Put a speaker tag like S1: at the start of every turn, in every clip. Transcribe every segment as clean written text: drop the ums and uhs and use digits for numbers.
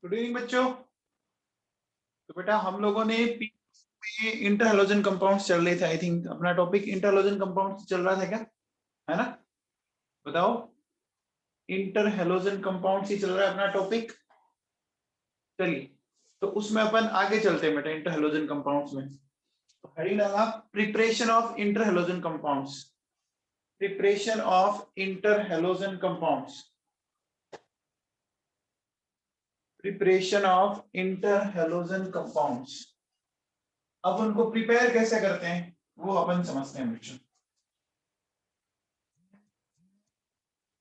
S1: Good evening बच्चों। तो बेटा हम लोगों ने में इंटर हैलोजन कंपाउंड्स चल रहे थे। आई थिंक अपना टॉपिक इंटर हैलोजन कंपाउंड्स चल रहा था क्या, है ना? बताओ। इंटर हैलोजन कंपाउंड्स ही चल रहा है अपना टॉपिक। चलिए, तो उसमें अपन आगे चलते हैं बेटा इंटर हैलोजन कंपाउंड्स में। तो हेडिंग डाला preparation of inter halogen compounds. Preparation of inter halogen compounds. Preparation of inter halogen compounds. अब उनको प्रिपेयर कैसे करते हैं वो अपन समझते हैं बच्चों।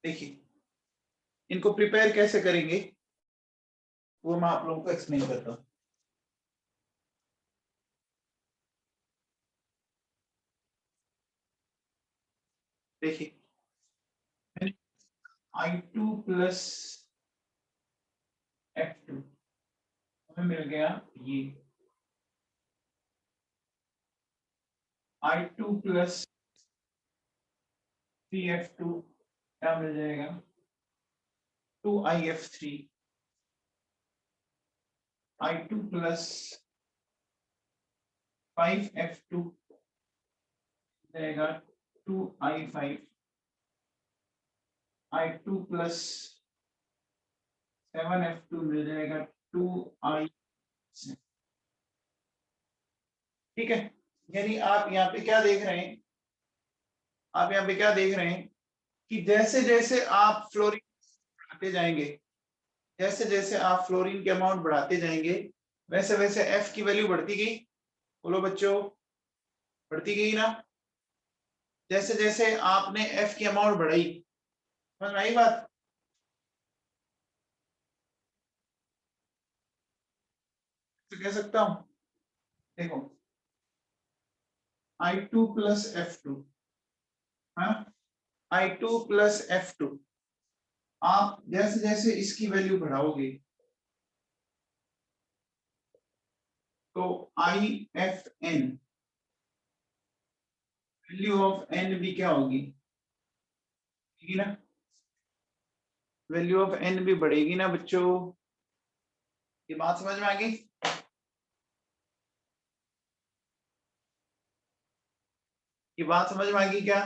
S1: देखिए, इनको प्रिपेयर कैसे करेंगे वो मैं आप लोगों को एक्सप्लेन करता हूँ। देखिए, I2 प्लस F2 हमें मिल गया ये। I2 प्लस 3F2 क्या मिल जाएगा? 2IF3। I2 प्लस 5F2 जाएगा 2I5। I2 प्लस 7F2 मिल जाएगा 2I। ठीक है, यानी आप यहाँ पे क्या देख रहे हैं? आप यहाँ पे क्या देख रहे हैं कि जैसे जैसे आप फ्लोरीन बढ़ाते जाएंगे, जैसे जैसे आप फ्लोरीन के अमाउंट बढ़ाते जाएंगे, वैसे वैसे एफ की वैल्यू बढ़ती गई। बोलो बच्चों, बढ़ती गई ना? जैसे जैसे आपने एफ की अमाउंट बढ़ाई, समझ में आई बात? तो कह सकता हूं, देखो I2 प्लस F2, हाँ, I2 प्लस F2, आप जैसे जैसे इसकी वैल्यू बढ़ाओगे तो IFN, वैल्यू ऑफ एन भी क्या होगी? ठीक है ना? वैल्यू ऑफ एन भी बढ़ेगी ना बच्चों? ये बात समझ में आ गई? ये बात समझ में आ गई क्या?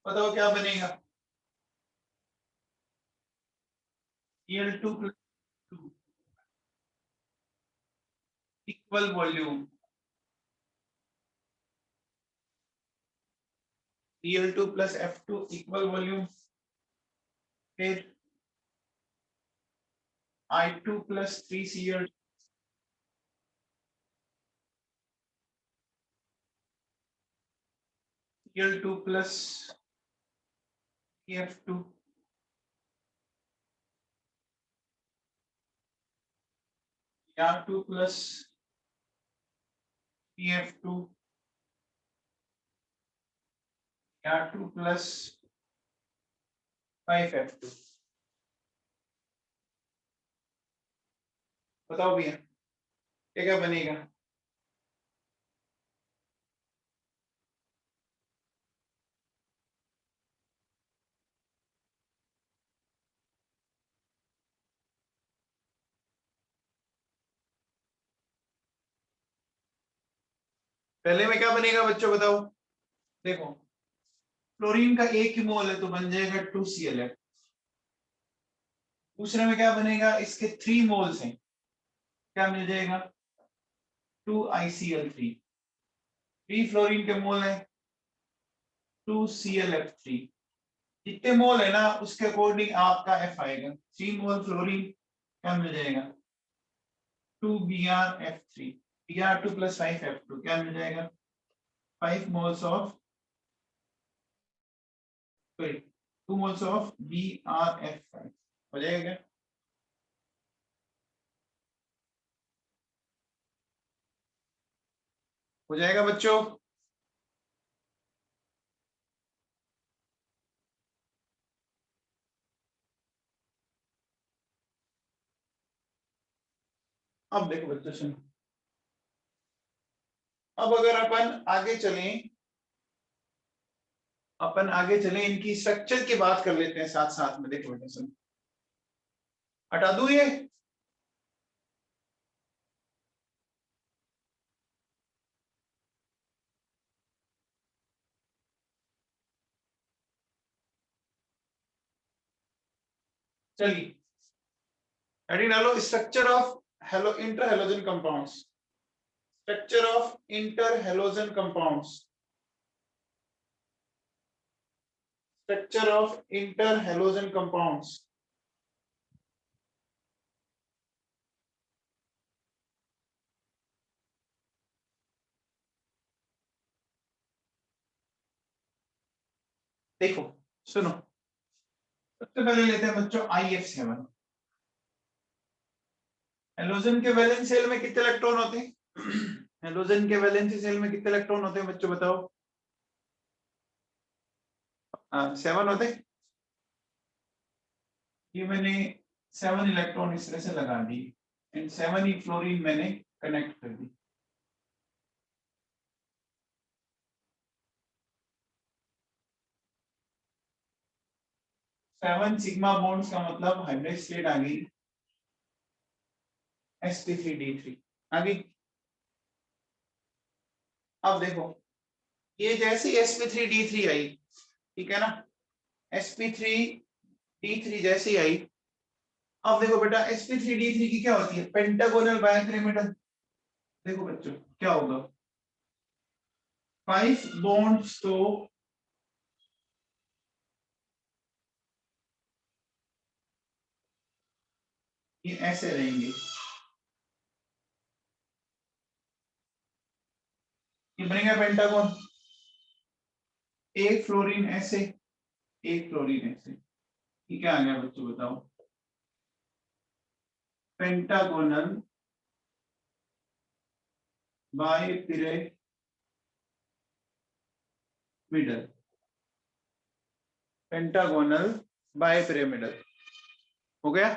S1: बताओ क्या बनेगा? Cl2 plus 2 equal volume. Cl2 plus F2 equal volume. फिर I2 plus 3Cl, Cl2 plus F2, R2 plus F2, R2 plus 5F2। बताओ भैया, क्या क्या बनेगा? पहले में क्या बनेगा बच्चों बताओ? देखो, क्लोरीन का एक ही मोल है तो बन जाएगा 2Cl। दूसरे में क्या बनेगा? इसके 3 मोल्स हैं, क्या मिल जाएगा? 2ICl3। 3 फ्लोरीन के मोल है 2ClF3। जितने मोल है ना उसके अकॉर्डिंग आपका एफ आएगा। 3 मोल फ्लोरीन क्या मिल जाएगा? 2Br(F3), Br2 plus 5F2 क्या मिल जाएगा? 5 moles of, sorry 2 moles of BrF5 हो जाएगा क्या? हो जाएगा बच्चों? अब देखो बच्चों सुनो, अब अगर अपन आगे चले इनकी स्ट्रक्चर की बात कर लेते हैं साथ साथ में। देखो बेटा सुनो, हटा दूं ये? चलिए हेडिंग डालो, structure of hello inter halogen compounds. Structure of inter halogen compounds. Structure of inter halogen compounds. देखो सुनो, सबसे पहले लेते हैं बच्चों IF7। हेलोजन के वैलेंस शेल में कितने इलेक्ट्रॉन होते हैं? हेलोजन के वैलेंसी शेल में कितने इलेक्ट्रॉन होते हैं बच्चों बताओ? 7 होते हैं। ये मैंने 7 इलेक्ट्रॉन इस तरह से लगा दी एंड 7 ही फ्लोरीन मैंने कनेक्ट कर दी। सेवन सिग्मा बॉन्ड्स का मतलब हाइब्रिड स्टेट आ गई sp3d3 आ गई। अब देखो ये जैसी sp3d3 आई, ठीक है ना, sp3d3 जैसी आई। अब देखो बेटा sp3d3 की क्या होती है? Pentagonal bipyramidal. देखो बच्चों क्या होगा, 5 बॉन्ड्स तो ये ऐसे रहेंगे, ये बनेगा पेंटागोन। एक फ्लोरीन ऐसे, एक फ्लोरीन ऐसे, ये क्या आ गया बच्चों बताओ? Pentagonal bipyramidal. पेंटागोनल बायपिरामिडल हो गया,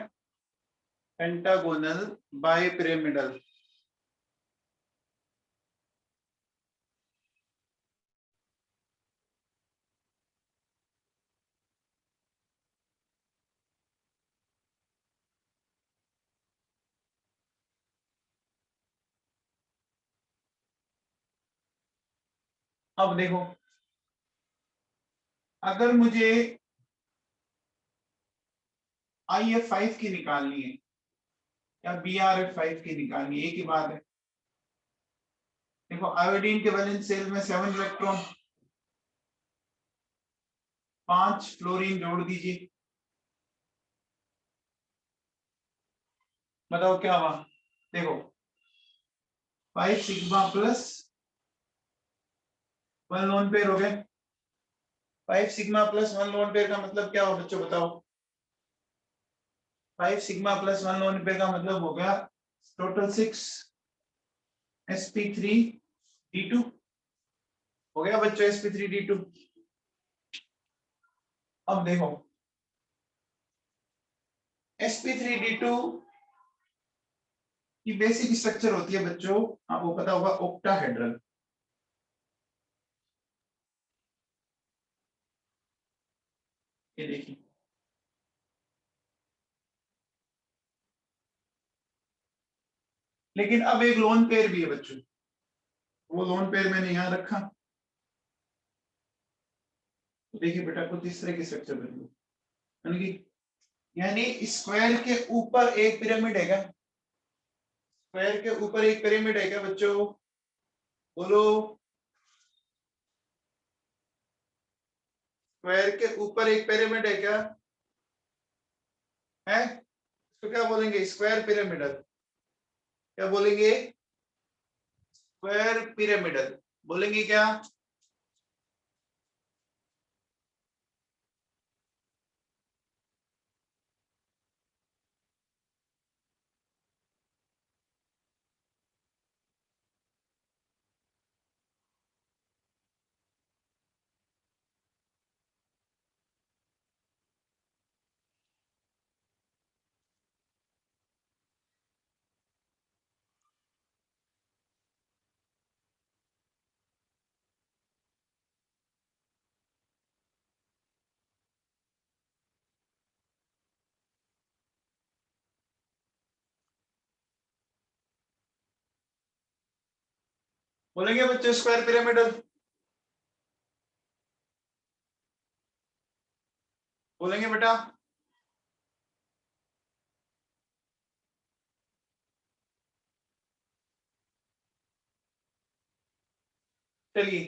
S1: पेंटागोनल बायपिरामिडल। अब देखो अगर मुझे IF5 की निकालनी है या BRF5 की निकालनी है, एक ही बात है। देखो आयोडीन के वैलेंस शेल में 7 इलेक्ट्रॉन, 5 फ्लोरीन जोड़ दीजिए, बताओ क्या हुआ? देखो 5 सिग्मा प्लस 1 लोन पेयर हो गए। 5 सिग्मा प्लस 1 लोन पेयर का मतलब क्या हो बच्चों बताओ? 5 सिग्मा प्लस 1 लोन पेयर का मतलब हो गया टोटल 6 sp3d2 हो गया बच्चों, sp3d2। अब देखो sp3d2 की बेसिक स्ट्रक्चर होती है बच्चों, आपको पता होगा, ऑक्टाहेड्रल। ये देखिए लेकिन अब एक लोन पेयर भी है बच्चों, वो लोन पेयर मैंने यहां रखा। तो देखिए बेटा कुछ इस तरह की स्ट्रक्चर बनी, यानी यानी स्क्वायर के ऊपर एक पिरामिड है क्या? स्क्वायर के ऊपर एक पिरामिड है क्या बच्चों? बोलो। स्क्वायर के ऊपर एक पिरामिड है क्या? है, तो क्या बोलेंगे? Square pyramidal. क्या बोलेंगे? स्क्वायर पिरामिडल बोलेंगे क्या? बोलेंगे बच्चे स्क्वायर पिरामिडल, बोलेंगे बेटा? चलिए,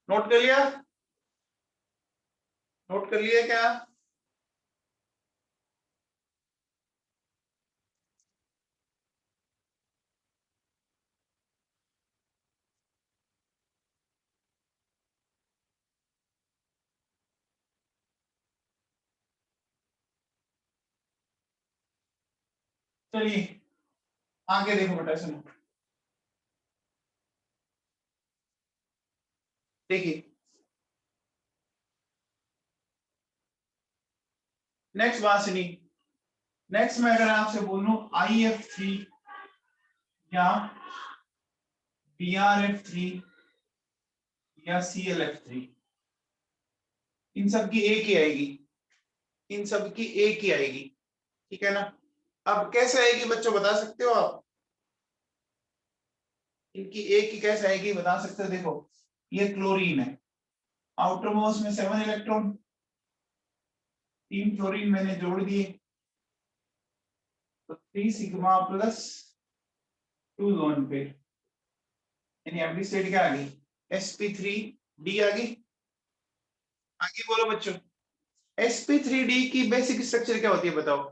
S1: नोट कर लिया? नोट कर लिया क्या? चलिए आगे देखो बेटा, सुनो, देखिए नेक्स्ट बात सुनी। नेक्स्ट मैं अगर आपसे बोलूं IF3 या BRF3 या CLF3, इन सब की एक ही आएगी, इन सब की एक ही आएगी, ठीक है ना? अब कैसे आएगी बच्चों, बता सकते हो आप? इनकी एक ही कैसे आएगी बता सकते हो? देखो ये क्लोरीन है, आउटर मोस्ट में 7 इलेक्ट्रॉन, 3 क्लोरीन मैंने जोड़ दिए, तो 3 सिग्मा प्लस 2 लोन पेयर, यानी एमडी स्टेट क्या आ गई? sp3d आ गई। आगे बोलो बच्चों, sp3d की बेसिक स्ट्रक्चर क्या होती है बताओ?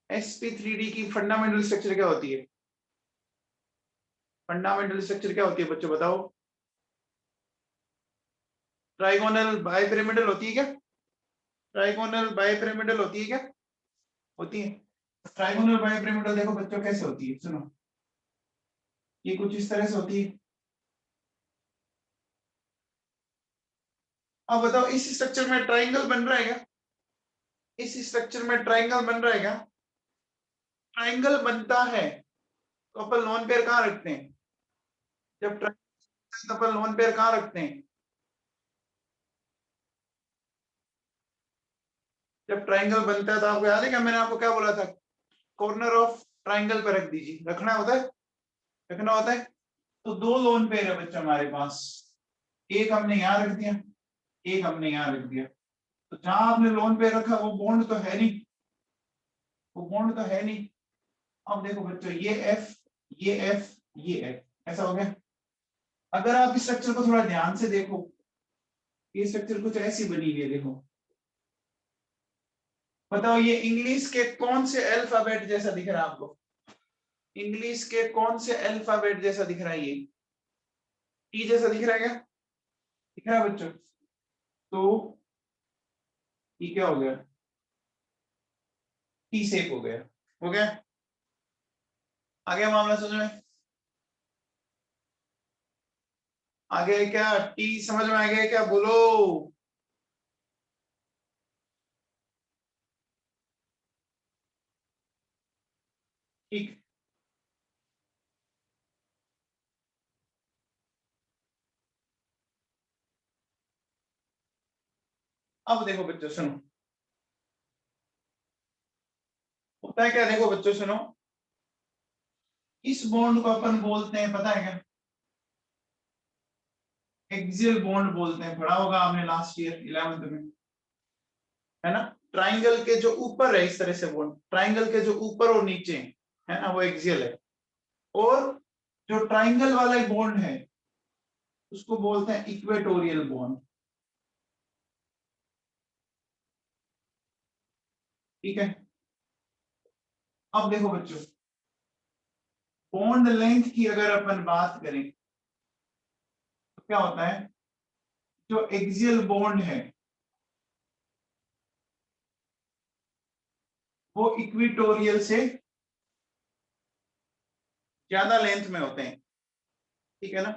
S1: sp3d की फंडामेंटल स्ट्रक्चर क्या होती है? फंडामेंटल स्ट्रक्चर क्या होती है बच्चों बताओ? ट्राइगोनल बाइपिरामिडल होती है क्या? ट्राइगोनल बाइपिरामिडल होती है क्या? होती है। ट्राइगोनल बाइपिरामिडल देखो बच्चों कैसे होती है, सुनो, ये कुछ इस तरह से होती है। अब बताओ इस स्ट्रक्चर में ट्राइंगल बन रहा है क्या? इस स्ट्रक्चर में ट्राइंगल बन रहा है क्या? ट्राइंगल बनता है तो अपन लोन पेयर कहाँ रखते हैं? जब ट्राइंगल तो अपन लोन पेयर कहाँ रखते हैं? जब ट्राइंगल बनता है तो आपको याद है क्या मैंने आपको क्या बोला था? कॉर्नर ऑफ ट्राइंगल पे रख दीजिए, रखना होता है, रखना होता है। तो 2 लोन पेयर है बच्चों हमारे पास, एक हमने यहाँ रख दिया, एक हमने यहाँ रख दिया। तो जहां आपने लोन पेयर रखा वो बॉन्ड तो है नहीं, वो बॉन्ड तो है नहीं। अब देखो बच्चों ये F, ये F, ये F, ऐसा हो गया। अगर आप इस स्ट्रक्चर को थोड़ा ध्यान से देखो, ये स्ट्रक्चर कुछ ऐसी बनी हुई है, देखो बताओ ये इंग्लिश के कौन से अल्फाबेट जैसा दिख रहा है आपको? इंग्लिश के कौन से अल्फाबेट जैसा दिख रहा है? ये टी जैसा दिख रहा है क्या? दिख रहा है बच्चों? तो ये क्या हो गया? टी शेप हो गया, हो गया? आ गया मामला समझ में? आ गया क्या? टी समझ में आ गया क्या, बोलो? ठीक। अब देखो बच्चों सुनो, होता है क्या, देखो बच्चों सुनो, इस बॉन्ड को अपन बोलते हैं, पता है क्या? एक्सियल बॉन्ड बोलते हैं, पढ़ा होगा आपने लास्ट ईयर 11th में, है ना? ट्राइंगल के जो ऊपर है इस तरह से बॉन्ड, ट्राइंगल के जो ऊपर और नीचे है ना, वो एक्सियल है। और जो ट्राइंगल वाला बॉन्ड है उसको बोलते हैं इक्वेटोरियल बॉन्ड, ठीक है? अब देखो बच्चों, बॉन्ड लेंथ की अगर अपन बात करें तो क्या होता है, जो एक्सियल बॉन्ड है वो इक्वेटोरियल से ज्यादा लेंथ में होते हैं, ठीक है ना?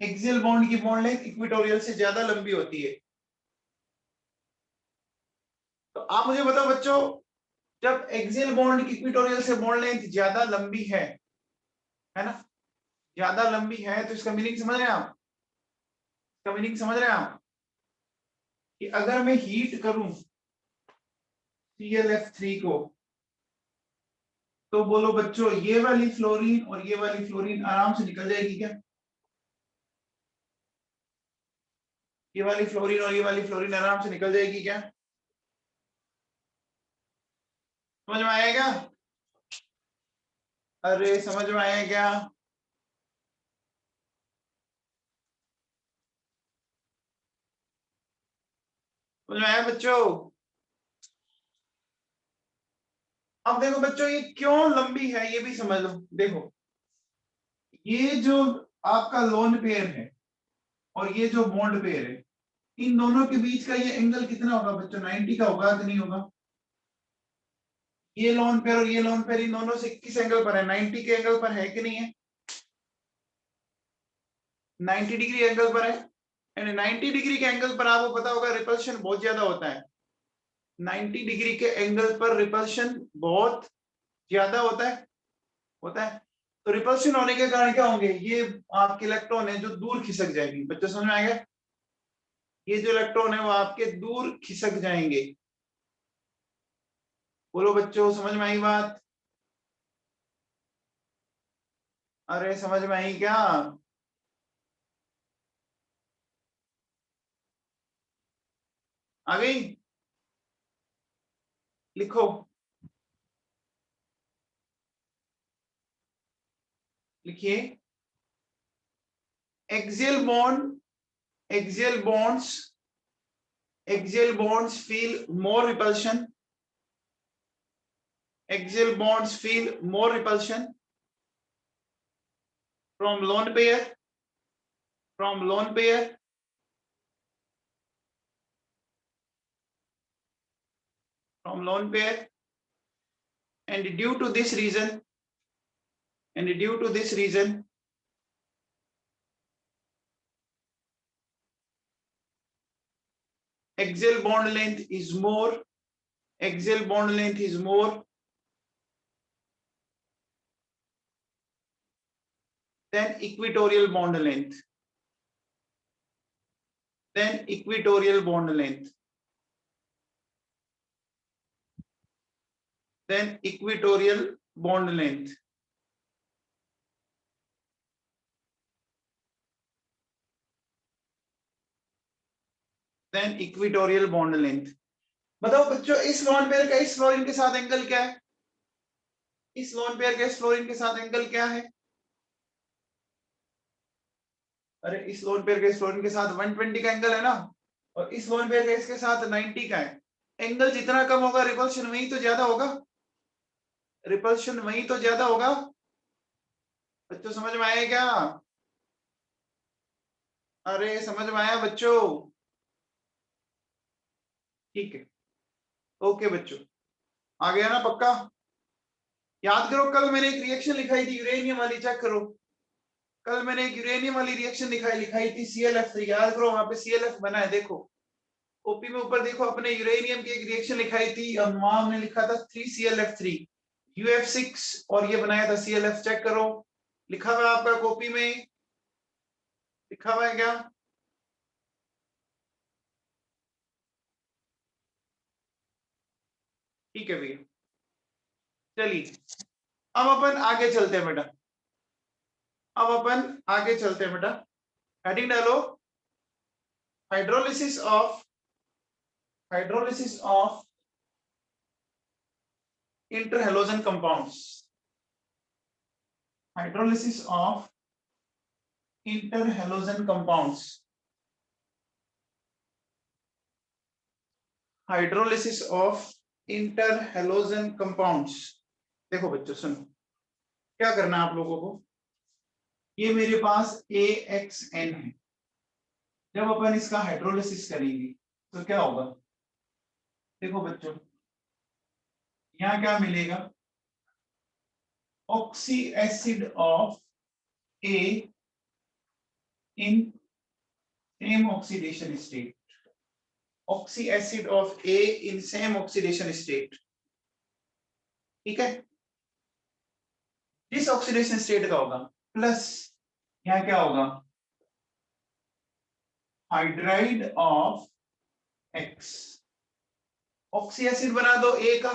S1: एक्सियल बॉन्ड की बॉन्ड लेंथ इक्वेटोरियल से ज्यादा लंबी होती है। तो आप मुझे बताओ बच्चों, जब एक्सियल बॉन्ड की इक्वेटोरियल से बॉन्ड लेंथ ज्यादा लंबी है ना, ज्यादा लंबी है, तो इसका मीनिंग समझ रहे हैं आप? इसका मीनिंग समझ रहे हैं आप? कि अगर मैं हीट करूं ClF3 को, तो बोलो बच्चों, ये वाली फ्लोरीन और ये वाली फ्लोरीन आराम से निकल जाएगी क्या? ये वाली फ्लोरीन और ये वाली फ्लोरीन आराम से निकल जाएगी क्या? समझ में आया क्या? अरे समझ में आया क्या? समझ में आया बच्चों? अब देखो बच्चों, ये क्यों लंबी है ये भी समझ लो। देखो, ये जो आपका लोन पेयर है और ये जो बॉन्ड पेयर है, इन दोनों के बीच का ये एंगल कितना होगा बच्चों? 90 का होगा कि नहीं होगा? ये लोन पेयर और ये लोन पेयर इन दोनों से किस एंगल पर है? 90 के एंगल पर है कि नहीं है? 90 डिग्री एंगल पर है। एंड 90 डिग्री के एंगल पर आपको पता होगा रिपल्शन बहुत ज्यादा होता है। 90 डिग्री के एंगल पर रिपल्शन बहुत ज्यादा होता है। तो रिपल्शन होने के कारण क्या होंगे? ये आपके इलेक्ट्रॉन है जो दूर खिसक जाएगी। बच्चों समझ में आएगा? ये जो इलेक्ट्रॉन है वो आपके दूर खिसक जाएंगे। बोलो बच्चों, समझ में आई बात? अरे समझ में आई क्या? आ गई? लिखो, लिखिए। Axial bond, axial bonds feel more repulsion, axial bonds feel more repulsion from lone pair, from lone pair, from lone pair, and due to this reason, and due to this reason, axial bond length is more, axial bond length is more than equatorial bond length, than equatorial bond length, than equatorial bond length. Than equatorial bond length. बताओ बच्चों, इस lone pair का इस fluorine के साथ angle क्या है? इस लोन पेयर का इस फ्लोरीन के साथ एंगल क्या है? अरे इस लोन पेयर का इस फ्लोरीन के साथ 120 का एंगल है ना, और इस लोन पेयर का इसके साथ 90 का है। एंगल जितना कम होगा रिपल्शन वही तो ज्यादा होगा, रिपल्शन वही तो ज्यादा होगा। बच्चों समझ में आया क्या? अरे समझ में आया बच्चों? ठीक है, ओके बच्चों, आ गया ना पक्का? याद करो, कल मैंने एक रिएक्शन लिखाई थी यूरेनियम वाली, चेक करो। कल मैंने एक यूरेनियम वाली रिएक्शन लिखाई थी ClF3, याद करो वहां पे ClF बना है। देखो ओपी में ऊपर देखो, अपने यूरेनियम की एक रिएक्शन लिखाई थी और वहां हमने लिखा था 3ClF3 UF6 और ये बनाया था ClF। चेक करो, लिखा हुआ है आपका कॉपी में, लिखा हुआ है क्या? ठीक है भैया, चलिए अब अपन आगे चलते हैं बेटा, अब अपन आगे चलते हैं बेटा। हेडिंग डालो, hydrolysis of, hydrolysis of interhalogen compounds, hydrolysis of interhalogen compounds, hydrolysis of interhalogen compounds. देखो बच्चों सुनो, क्या करना है आप लोगों को। ये मेरे पास AXN है, जब अपन इसका हाइड्रोलिसिस करेंगे तो क्या होगा? देखो बच्चों, यहाँ क्या मिलेगा? Oxy acid of A in same oxidation state, oxy acid of A in same oxidation state. ठीक है, जिस ऑक्सीडेशन स्टेट का होगा प्लस यहाँ क्या होगा? Hydride of X, oxy acid बना दो A का,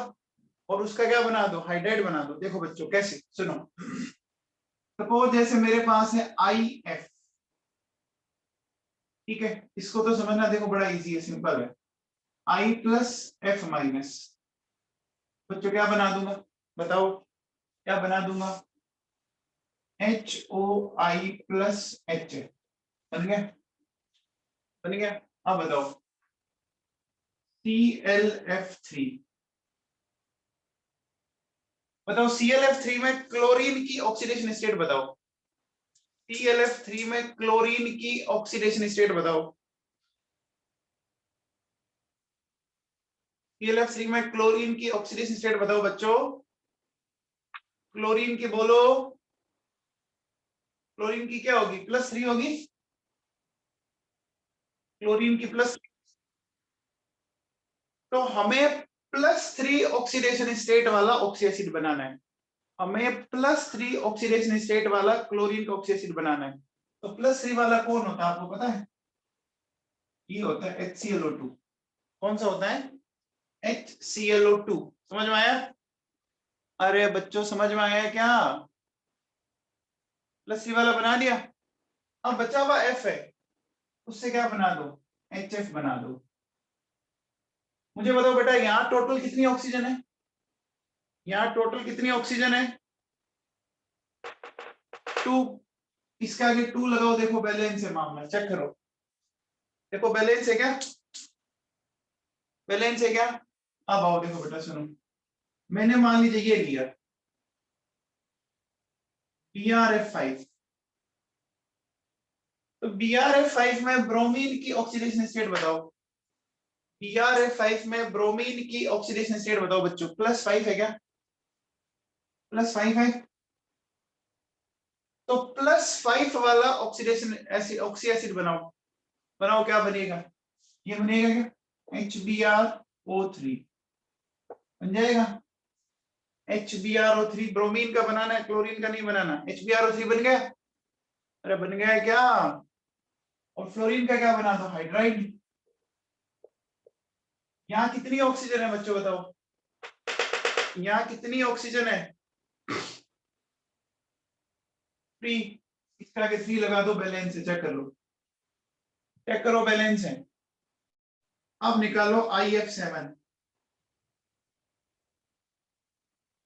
S1: और उसका क्या बना दो, हाइड्राइड बना दो। देखो बच्चों कैसे, सुनो। सपोज जैसे मेरे पास है IF, ठीक है, इसको तो समझना, देखो बड़ा इजी है, सिंपल है। I प्लस F माइनस, बच्चों क्या बना दूंगा, बताओ क्या बना दूंगा, HOI प्लस H, बन गया, बन गया। अब बताओ ClF3, बताओ ClF3 में क्लोरीन की ऑक्सीडेशन स्टेट बताओ, ClF3 में क्लोरीन की ऑक्सीडेशन स्टेट बताओ, ClF3 में क्लोरीन की ऑक्सीडेशन स्टेट बताओ बच्चों, क्लोरीन की बोलो, क्लोरीन की क्या होगी, +3 होगी, क्लोरीन की प्लस। तो हमें +3 ऑक्सीडेशन स्टेट वाला ऑक्सी एसिड बनाना है, हमें +3 ऑक्सीडेशन स्टेट वाला क्लोरीन का ऑक्सी एसिड बनाना है। तो +3 वाला कौन होता है आपको पता है, ये होता है HClO2। कौन सा होता है, HClO2। समझ में आया, अरे बच्चों समझ में आया क्या, +3 वाला बना दिया। अब बचा हुआ F है, उससे क्या बना दो, HF बना दो। मुझे बताओ बेटा यहाँ टोटल कितनी ऑक्सीजन है, यहाँ टोटल कितनी ऑक्सीजन है, 2। इसके आगे 2 लगाओ, देखो बैलेंस है मामला, चेक करो, देखो बैलेंस है क्या, बैलेंस है क्या। अब आओ देखो बेटा सुनो, मैंने मान लीजिए ये लिया BrF5, तो BrF5 में ब्रोमीन की ऑक्सीडेशन स्टेट बताओ, BrF5 में ब्रोमीन की ऑक्सीडेशन स्टेट बताओ बच्चों, +5 है क्या, +5 है। तो +5 वाला ऑक्सीडेशन एसिड, ऑक्सी एसिड बनाओ, बनाओ क्या बनेगा, ये बनेगा क्या, HbRO3 बन जाएगा, HbRO3, ब्रोमीन का बनाना है, क्लोरीन का नहीं बनाना, HbRO3 बन गया, अरे बन गया है क्या। और फ्लोरीन का क्या बना दो, हाइड्राइड। यहाँ कितनी ऑक्सीजन है बच्चों बताओ, यहाँ कितनी ऑक्सीजन है, 3। इसका आगे 3 लगा दो, बैलेंस है, चेक कर लो, चेक करो बैलेंस है। अब निकालो IF7,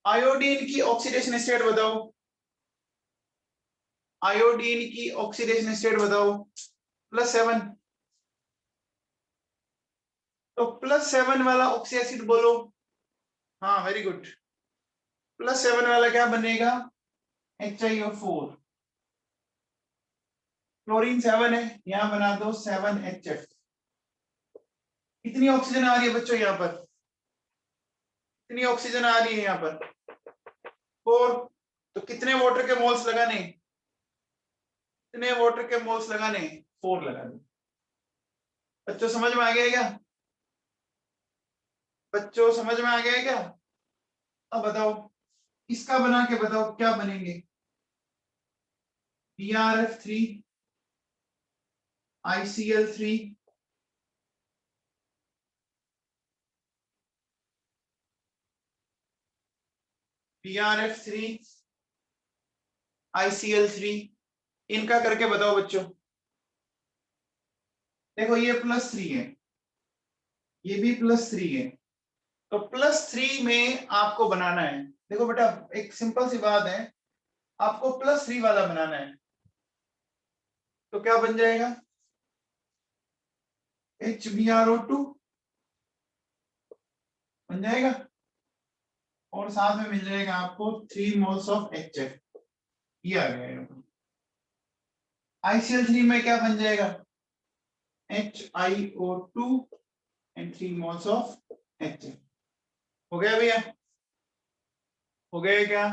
S1: आयोडीन की ऑक्सीडेशन स्टेट बताओ, आयोडीन की ऑक्सीडेशन स्टेट बताओ, +7। तो +7 वाला ऑक्सी एसिड बोलो, हाँ वेरी गुड, +7 वाला क्या बनेगा, HiO4, क्लोरीन 7 है, यहां बना दो 7HF। कितनी ऑक्सीजन आ रही है बच्चों यहाँ पर, कितनी ऑक्सीजन आ रही है यहाँ पर, 4। तो कितने वाटर के मोल्स लगाने, कितने वाटर के मोल्स लगाने, 4 लगा दो। बच्चों समझ में आ गया क्या, बच्चों समझ में आ गया क्या। अब बताओ इसका बना के बताओ क्या बनेंगे, BrF3, ICl3, BrF3, ICl3, इनका करके बताओ बच्चों। देखो ये +3 है, ये भी +3 है, तो +3 में आपको बनाना है। देखो बेटा एक सिंपल सी बात है, आपको +3 वाला बनाना है, तो क्या बन जाएगा, HbRO2 बन जाएगा, और साथ में मिल जाएगा आपको 3 मोल्स ऑफ HF, ये आ गया। ICl3 में क्या बन जाएगा, HiO2 and 3 moles of HF। हो गया भैया, हो गया क्या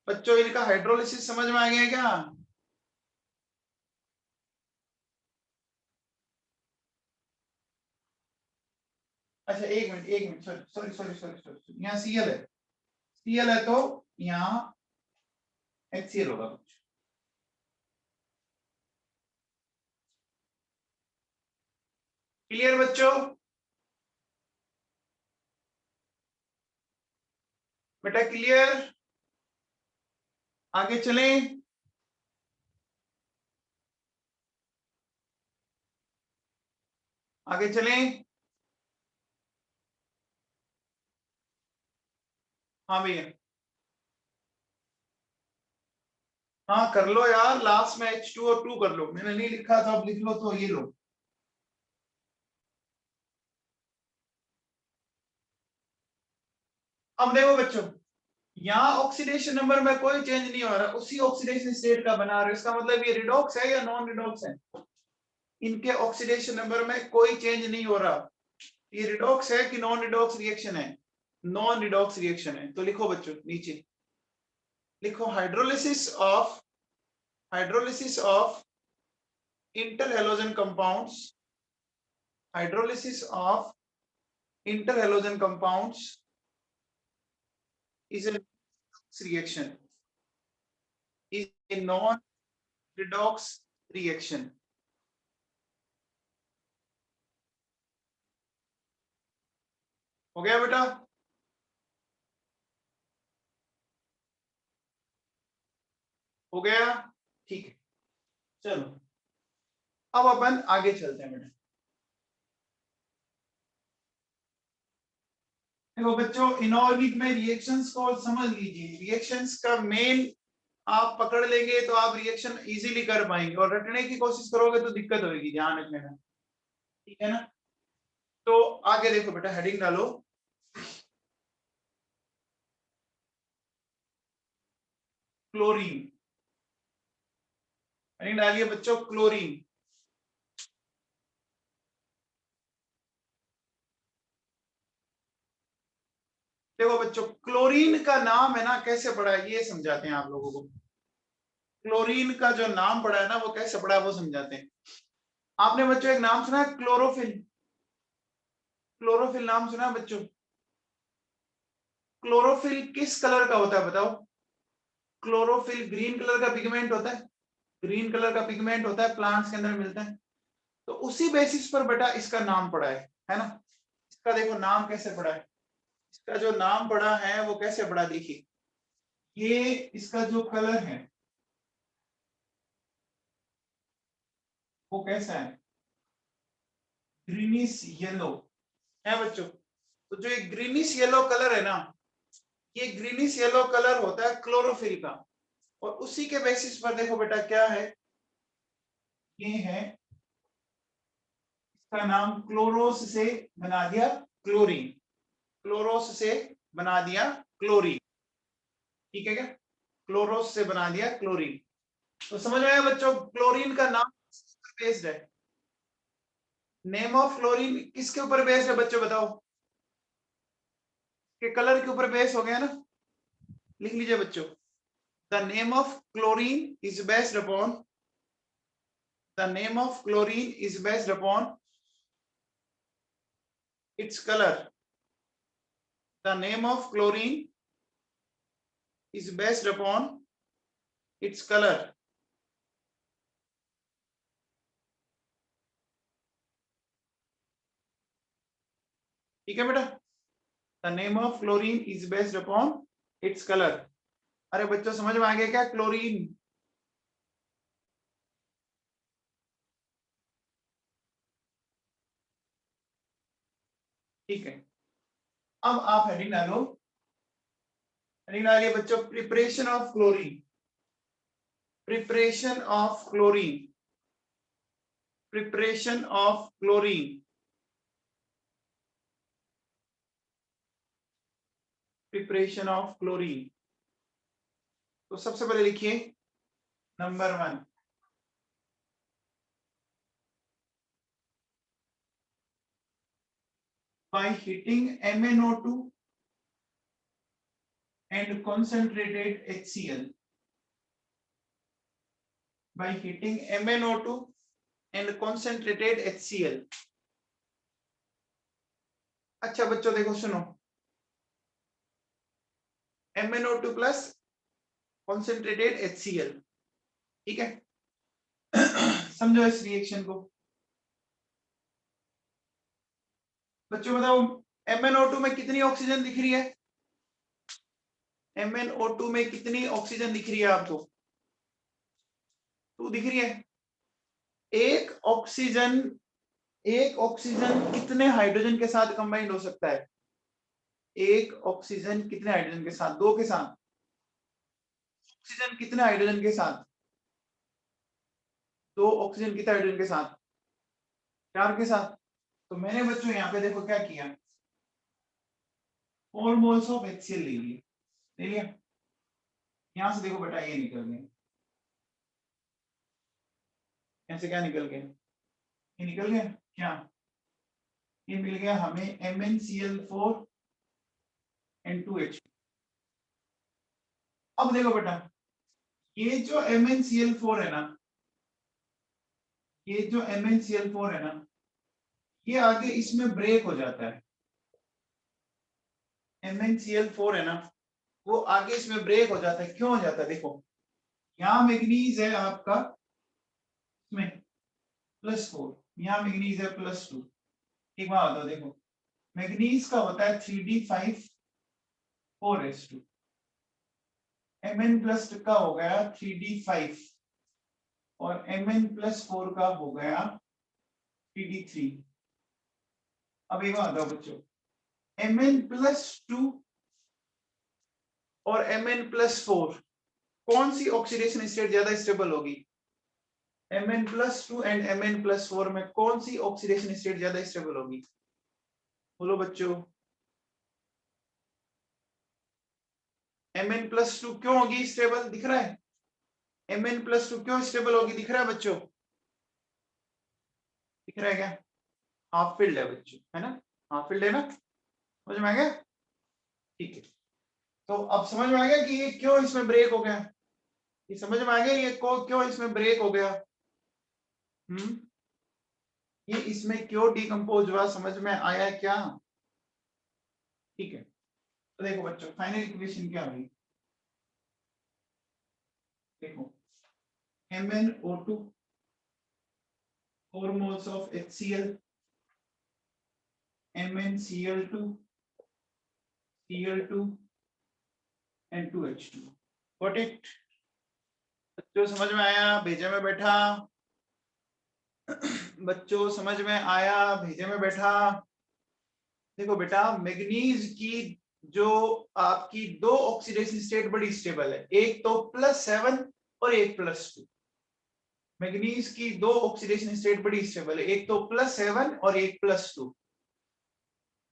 S1: बच्चों, इनका हाइड्रोलिसिस समझ में आ गया क्या। अच्छा एक minute, sorry sorry sorry sorry, यहाँ Cl है, Cl है तो यहाँ HCl होगा कुछ। क्लियर बच्चों, बेटा क्लियर? आगे चलें। आगे चलें। हाँ भैया, हाँ कर लो यार, लास्ट में H2O2 कर लो, मैंने नहीं लिखा था, अब लिख लो तो ये लो। अब देखो बच्चों, यहाँ ऑक्सीडेशन नंबर में कोई चेंज नहीं हो रहा, उसी ऑक्सीडेशन स्टेट का बना रहे हो, इसका मतलब ये रिडॉक्स है या नॉन रिडॉक्स है? इनके ऑक्सीडेशन नंबर में कोई चेंज नहीं हो रहा, ये रिडॉक्स है कि नॉन रिडॉक्स रिएक्शन है? नॉन रिडॉक्स रिएक्शन है। तो लिखो बच्चों नीचे, लिखो hydrolysis of interhalogen compounds, hydrolysis of interhalogen compounds is a reaction, is a non-redox reaction. हो गया बेटा? हो गया? ठीक है, चलो अब अपन आगे चलते हैं बेटा। देखो बच्चों, इनऑर्गेनिक में रिएक्शंस को समझ लीजिए, रिएक्शंस का मेन आप पकड़ लेंगे तो आप रिएक्शन इजीली कर पाएंगे, और रटने की कोशिश करोगे तो दिक्कत होगी, ध्यान रखना, ठीक है ना? तो आगे देखो बेटा, हेडिंग डालो, क्लोरीन। हेडिंग डालिए बच्चों, क्लोरीन। देखो बच्चों, क्लोरीन का नाम है ना, कैसे पड़ा है ये समझाते हैं आप लोगों को। क्लोरीन का जो नाम पड़ा है ना, वो कैसे पड़ा है वो समझाते हैं। आपने बच्चों एक नाम सुना है, क्लोरोफिल? क्लोरोफिल नाम सुना है बच्चों? क्लोरोफिल किस कलर का होता है बताओ? क्लोरोफिल ग्रीन कलर का पिगमेंट होता है, ग्रीन कलर का पिगमेंट होता है, प्लांट्स के अंदर मिलता है। तो उसी बेसिस पर बेटा इसका नाम पड़ा है ना? इसका देखो नाम कैसे पड़ा है, इसका जो नाम पड़ा है वो कैसे पड़ा, देखिए ये इसका जो कलर है वो कैसा है, ग्रीनिश येलो है बच्चों। तो जो एक ग्रीनिश येलो कलर है ना, ये ग्रीनिश येलो कलर होता है क्लोरोफिल का, और उसी के बेसिस पर देखो बेटा क्या है, ये है, इसका नाम क्लोरोस से बना दिया क्लोरीन, क्लोरोस से बना दिया क्लोरीन, ठीक है क्या? क्लोरोस से बना दिया क्लोरीन। तो समझ में आया बच्चों, क्लोरीन का नाम बेस्ड है, नेम ऑफ क्लोरीन किसके ऊपर बेस्ड है बच्चों बताओ? के कलर के ऊपर बेस हो गया ना, लिख लीजिए बच्चों, the name of chlorine is based upon, the name of chlorine is based upon its color, the name of chlorine is based upon its color, ठीक है बेटा? the name of chlorine is based upon its color। अरे बच्चों समझ में आ गया क्या chlorine? ठीक है, अब आप हेडिंग डालो, हेडिंग डालिए बच्चों, preparation of chlorine, preparation of chlorine, preparation of chlorine, preparation of chlorine. तो सबसे पहले लिखिए number 1, by heating MnO2 and concentrated HCl, by heating MnO2 and concentrated HCl। अच्छा बच्चों देखो सुनो, MnO2 प्लस concentrated HCl, ठीक है? समझो इस रिएक्शन को बच्चों, बताओ MnO2 में कितनी ऑक्सीजन दिख रही है? MnO2 में कितनी ऑक्सीजन दिख रही है आपको? 2 दिख रही है। एक ऑक्सीजन कितने हाइड्रोजन के साथ कंबाइंड हो सकता है? एक ऑक्सीजन कितने हाइड्रोजन के साथ? 2 के साथ। ऑक्सीजन कितने हाइड्रोजन के साथ? 2 ऑक्सीजन कितने हाइड्रोजन के साथ? 4 के साथ। तो मैंने बच्चों यहाँ पे देखो क्या किया, 4 मोल्स ऑफ HCl ले लिया। यहां से देखो बेटा ये निकल गए, ऐसे क्या निकल गए? ये निकल गया क्या? ये मिल गया हमें MnCl4 N2H। अब देखो बेटा, ये जो MnCl4 है ना, ये जो MnCl4 है ना, ये आगे इसमें ब्रेक हो जाता है। MnCl4 है ना, वो आगे इसमें ब्रेक हो जाता है। क्यों हो जाता है? देखो यहाँ मैग्नीज है आपका इसमें +4, यहाँ मैग्नीज है +2। एक बात बताओ, देखो मैग्नीज का होता है 3d5 4s2, Mn+ का हो गया 3d5 और Mn+4 का हो गया 3d3। अब एक बात बताओ बच्चों, Mn+2 और Mn+4 कौन सी ऑक्सीडेशन स्टेट ज्यादा स्टेबल होगी? Mn+2 एंड Mn+4 में कौन सी ऑक्सीडेशन स्टेट ज्यादा स्टेबल होगी? बोलो बच्चों। Mn+2 क्यों होगी स्टेबल? दिख रहा है? Mn+2 क्यों स्टेबल होगी? दिख रहा है बच्चों? दिख रहा है क्या? हाफ फील्ड है बच्चों, है ना? हाफ फील्ड है ना? समझ में आ गया? ठीक है। तो अब समझ में आ गया कि ये क्यों इसमें ब्रेक हो गया? ये समझ में आ गया ये क्यों इसमें ब्रेक हो गया? ये इसमें क्यों डिकम्पोज हुआ? समझ में आया क्या? ठीक है। तो देखो बच्चों, फाइनल इक्वेशन क्या हुई? देखो MnO2 4 moles of HCl, MnCl2 Cl2 and 2H2। Got it? बच्चों समझ में आया? भेजे में बैठा? बच्चों समझ में आया? भेजे में बैठा? देखो बेटा, मैग्नीज की जो आपकी 2 ऑक्सीडेशन स्टेट बड़ी स्टेबल है, एक तो +7 और एक +2। मैग्नीज की 2 ऑक्सीडेशन स्टेट बड़ी स्टेबल है, एक तो +7 और एक +2।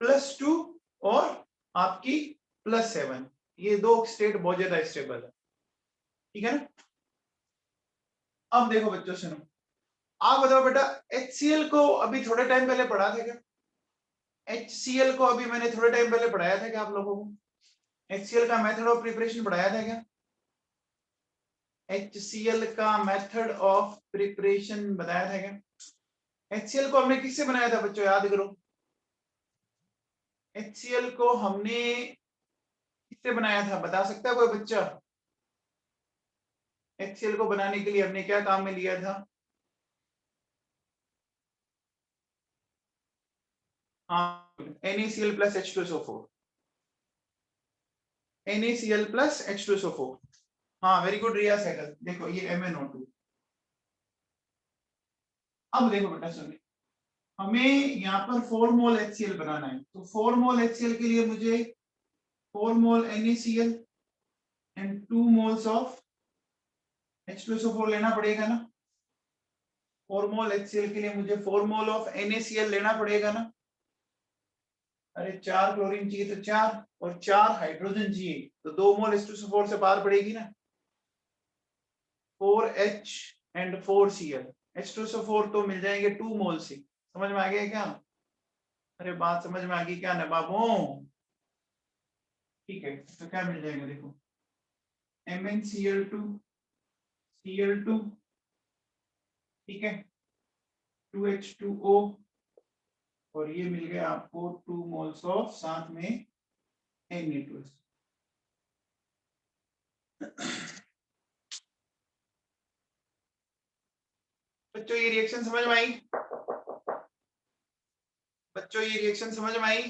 S1: +2 और आपकी +7, ये 2 स्टेट बहुत ज्यादा स्टेबल है। ठीक है ना? अब देखो बच्चों सुनो, आप बताओ बेटा, HCl को अभी थोड़े टाइम पहले पढ़ा था क्या? HCl को अभी मैंने थोड़े टाइम पहले पढ़ाया था क्या आप लोगों को? HCl का मेथड ऑफ प्रिपरेशन पढ़ाया था क्या? HCl का मेथड ऑफ प्रिपरेशन बताया था क्या? HCl को हमने किससे बनाया था बच्चों, याद करो। HCl को हमने किससे बनाया था, बता सकता है कोई बच्चा? HCl को बनाने के लिए हमने क्या काम में लिया था? हाँ, NaCl plus H2SO4। NaCl plus H2SO4। हाँ, वेरी गुड रिया सहगल। देखो ये MnO2। अब देखो बेटा सुनिए, हमें यहाँ पर 4 मोल HCl बनाना है, तो 4 मोल HCl के लिए मुझे 4 मोल NaCl and 2 moles of H2SO4 लेना पड़ेगा ना। 4 मोल HCl के लिए मुझे 4 मोल ऑफ NaCl लेना पड़ेगा ना। अरे 4 क्लोरीन चाहिए तो 4, और 4 हाइड्रोजन चाहिए तो 2 मोल H2SO4 से पार पड़ेगी ना। 4H एंड 4Cl, H2SO4 तो मिल जाएंगे 2 मोल से। समझ में आ गया क्या? अरे बात समझ में आ गई क्या नवाबों? ठीक है, तो क्या मिल जाएगा देखो, MnCl2 Cl2, ठीक है, 2H2O, और ये मिल गया आपको 2 मोल्स ऑफ साथ में Na2। बच्चों ये रिएक्शन समझ में आई? बच्चों ये रिएक्शन समझ में आई?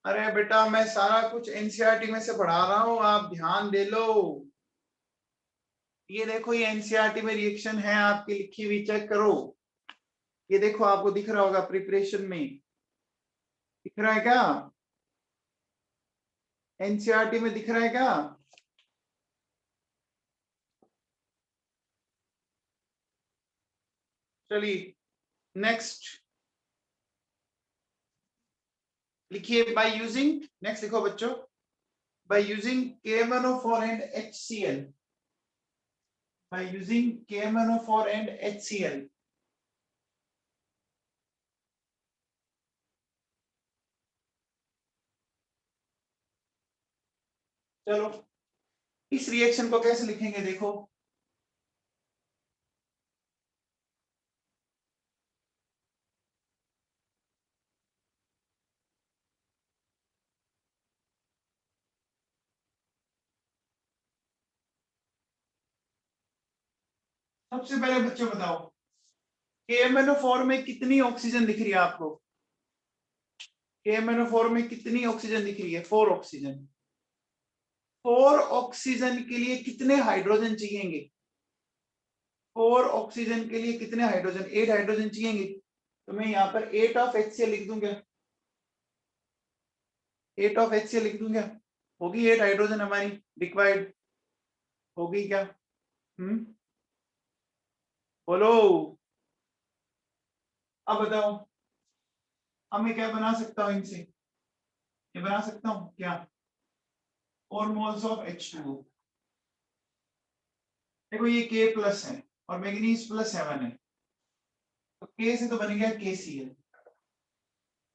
S1: अरे बेटा मैं सारा कुछ एनसीईआरटी में से पढ़ा रहा हूँ, आप ध्यान दे लो। ये देखो ये एनसीईआरटी में रिएक्शन है आपकी लिखी हुई, चेक करो। ये देखो आपको दिख रहा होगा प्रिपरेशन में, दिख रहा है क्या? एनसीईआरटी में दिख रहा है क्या? चलिए नेक्स्ट लिखिए, बाय यूजिंग, नेक्स्ट लिखो बच्चों, by using KMnO4 and HCl, by using KMnO4 and HCl। चलो इस रिएक्शन को कैसे लिखेंगे देखो। सबसे पहले बच्चों बताओ KMnO4 में कितनी ऑक्सीजन दिख रही है आपको? KMnO4 में कितनी ऑक्सीजन दिख रही है? 4 ऑक्सीजन। 4 ऑक्सीजन के लिए कितने हाइड्रोजन चाहिएंगे? 4 ऑक्सीजन के लिए कितने हाइड्रोजन? 8 हाइड्रोजन चाहिएंगे। तो मैं यहाँ पर 8 ऑफ HCl लिख दूंगा, 8 ऑफ HCl लिख दूंगा। होगी 8 हाइड्रोजन हमारी रिक्वायर्ड, होगी क्या? बोलो। अब बताओ, अब मैं क्या बना सकता हूँ इनसे? ये बना सकता हूँ क्या? 4 मोल्स ऑफ H2O। देखो ये K प्लस है और मैग्नीज प्लस 7 है, तो K से तो बन गया KCl।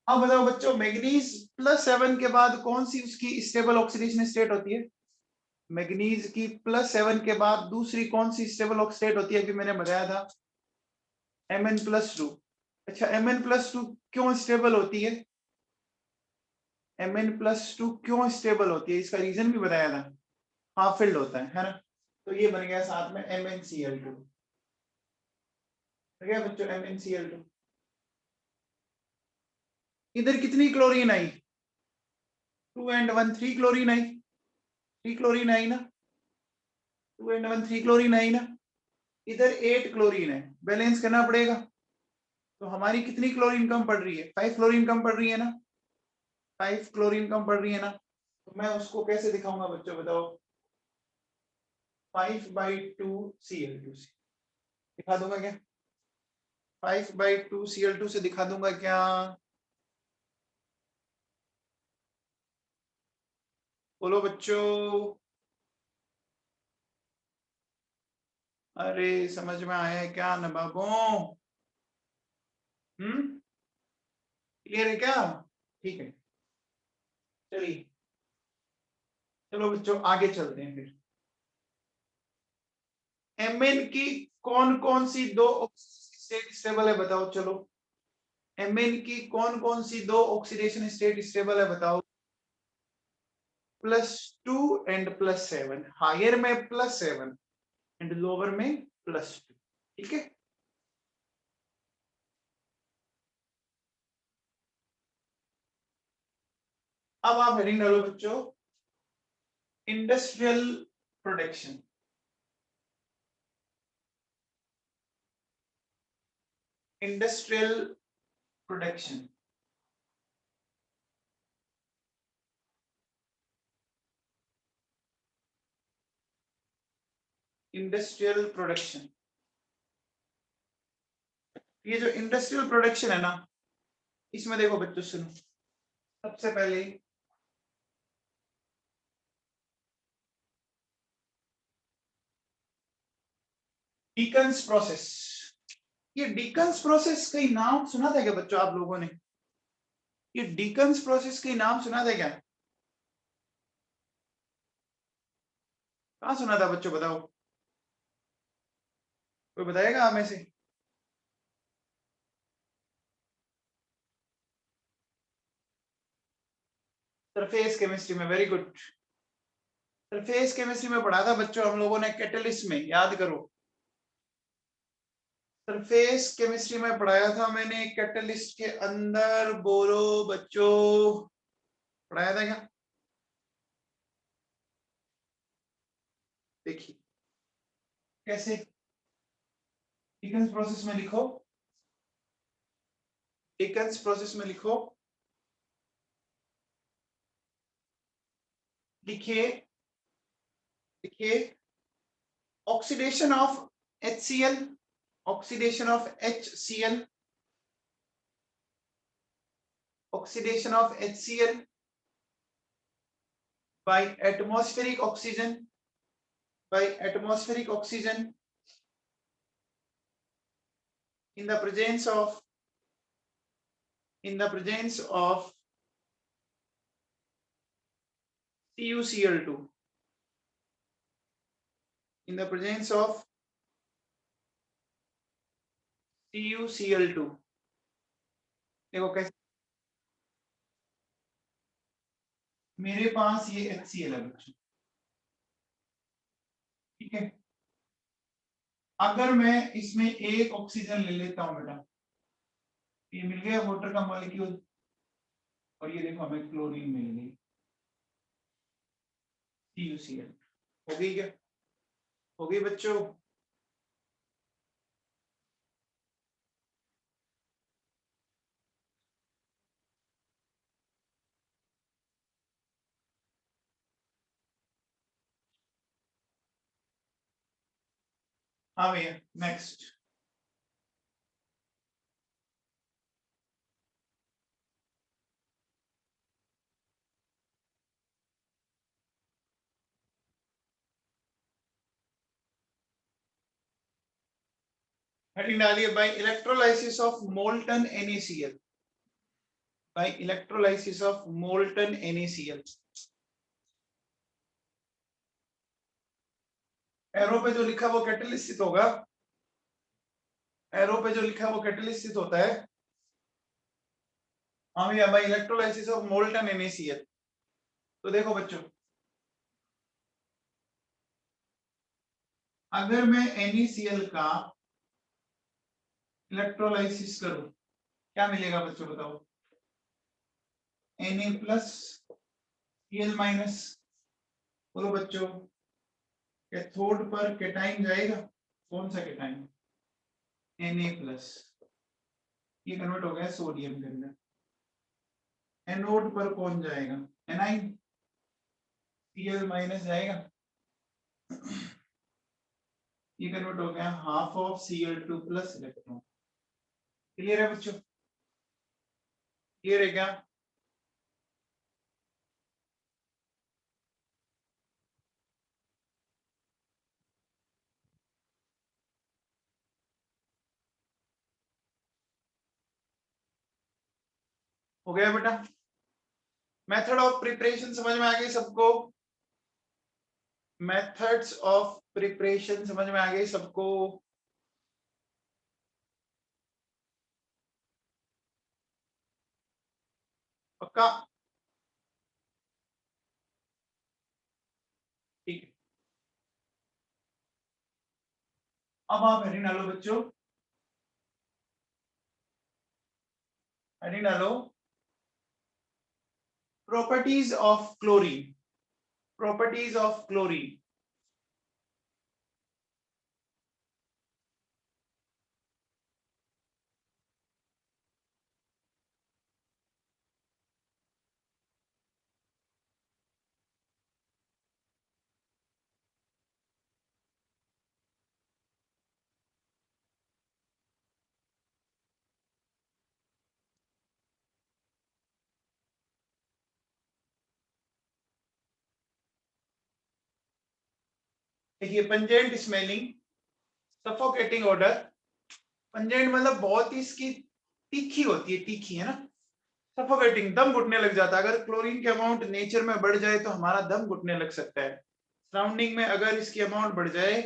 S1: अब बताओ बच्चों, मैग्नीज प्लस 7 के बाद कौन सी उसकी स्टेबल ऑक्सीडेशन स्टेट होती है? मैग्नीज की प्लस 7 के बाद दूसरी कौन सी स्टेबल ऑक्सीडेट होती है? अभी मैंने बताया था Mn+2। अच्छा Mn+2 क्यों स्टेबल होती है? Mn+2 क्यों स्टेबल होती है, इसका रीजन भी बताया था। हाफ फिल्ड होता है ना? तो ये बन गया साथ में MnCl2। ठीक है बच्चों, MnCl2। इधर कितनी क्लोरीन आई? 2 and 1 3 क्लोरीन आई, 3 क्लोरीन आई ना, 2 and 1 3 क्लोरीन आई ना। इधर 8 क्लोरीन है, बैलेंस करना पड़ेगा। तो हमारी कितनी क्लोरीन कम पड़ रही है? 5 क्लोरीन कम पड़ रही है ना, 5 क्लोरीन कम पड़ रही है ना। तो मैं उसको कैसे दिखाऊंगा बच्चों बताओ? 5/2 Cl2 से दिखा दूंगा क्या? 5/2 Cl2 से दिखा दूंगा क्या? बोलो बच्चों। अरे समझ में आया है क्या नवाबों? क्लियर है क्या? ठीक है, चलिए चलो बच्चों आगे चलते हैं फिर। Mn की कौन कौन सी दो स्टेट स्टेबल है बताओ चलो। Mn की कौन कौन सी दो ऑक्सीडेशन स्टेट स्टेबल है बताओ? +2 एंड +7, हायर में +7 एंड लोअर में +2। ठीक है, अब आप हेडिंग डालो बच्चों, industrial production. Industrial production, industrial production. ये जो इंडस्ट्रियल प्रोडक्शन है ना, इसमें देखो बच्चों सुनो, सबसे पहले डीकन्स प्रोसेस। ये डीकन्स प्रोसेस का नाम सुना था क्या बच्चों आप लोगों ने? ये डीकन्स प्रोसेस का नाम सुना था क्या? कहाँ सुना था बच्चों बताओ, कोई बताएगा हमें से? सरफेस केमिस्ट्री में, वेरी गुड। सरफेस केमिस्ट्री में पढ़ा था बच्चों हम लोगों ने, कैटलिस्ट में, याद करो। सरफेस केमिस्ट्री में पढ़ाया था मैंने, कैटलिस्ट के अंदर, बोलो बच्चों। पढ़ाया था क्या? देखिए कैसे डिकन्स प्रोसेस में लिखो, डिकन्स प्रोसेस में लिखो, लिखिए लिखिए oxidation of HCl, oxidation of HCl, oxidation of HCl by atmospheric oxygen, by atmospheric oxygen in the presence of, in the presence of CuCl2, in the presence of CuCl2। देखो कैसे, मेरे पास ये HCl है बच्चों, ठीक है। अगर मैं इसमें एक ऑक्सीजन ले लेता हूं बेटा, ये मिल गया वाटर का मॉलिक्यूल, और ये देखो हमें क्लोरीन मिल गई, CuCl हो गई क्या? हो गई बच्चों? हाँ भैया नेक्स्ट। हेडिंग डालिए by electrolysis of molten NaCl, by electrolysis of molten NaCl। Arrow पे जो लिखा वो कैटलिस्ट होगा, एरो पे जो लिखा है वो कैटलिस्ट होता है। हाँ भैया by electrolysis of molten NaCl। तो देखो बच्चों, अगर मैं NaCl का इलेक्ट्रोलाइसिस करूं, क्या मिलेगा बच्चों बताओ? Na प्लस Cl माइनस, बोलो बच्चों, कैथोड पर केटाइन जाएगा, कौन सा केटाइन? Na प्लस, ये कन्वर्ट हो गया सोडियम के अंदर। एनोड पर कौन जाएगा? एनाइन, Cl माइनस जाएगा, ये कन्वर्ट हो गया half of Cl2 plus electron. Clear है बच्चों? क्लियर है क्या? हो गया बेटा? मेथड ऑफ प्रिपरेशन समझ में आ गई सबको? मेथड्स ऑफ प्रिपरेशन समझ में आ गई सबको? पक्का? ठीक है, अब आप हेडिंग डालो बच्चों, हेडिंग डालो properties of chlorine, properties of chlorine. देखिए pungent smelling, suffocating odour. Pungent मतलब बहुत ही इसकी तीखी होती है, तीखी है ना। सफोकेटिंग, दम घुटने लग जाता है। अगर क्लोरीन के अमाउंट नेचर में बढ़ जाए तो हमारा दम घुटने लग सकता है। सराउंडिंग में अगर इसकी अमाउंट बढ़ जाए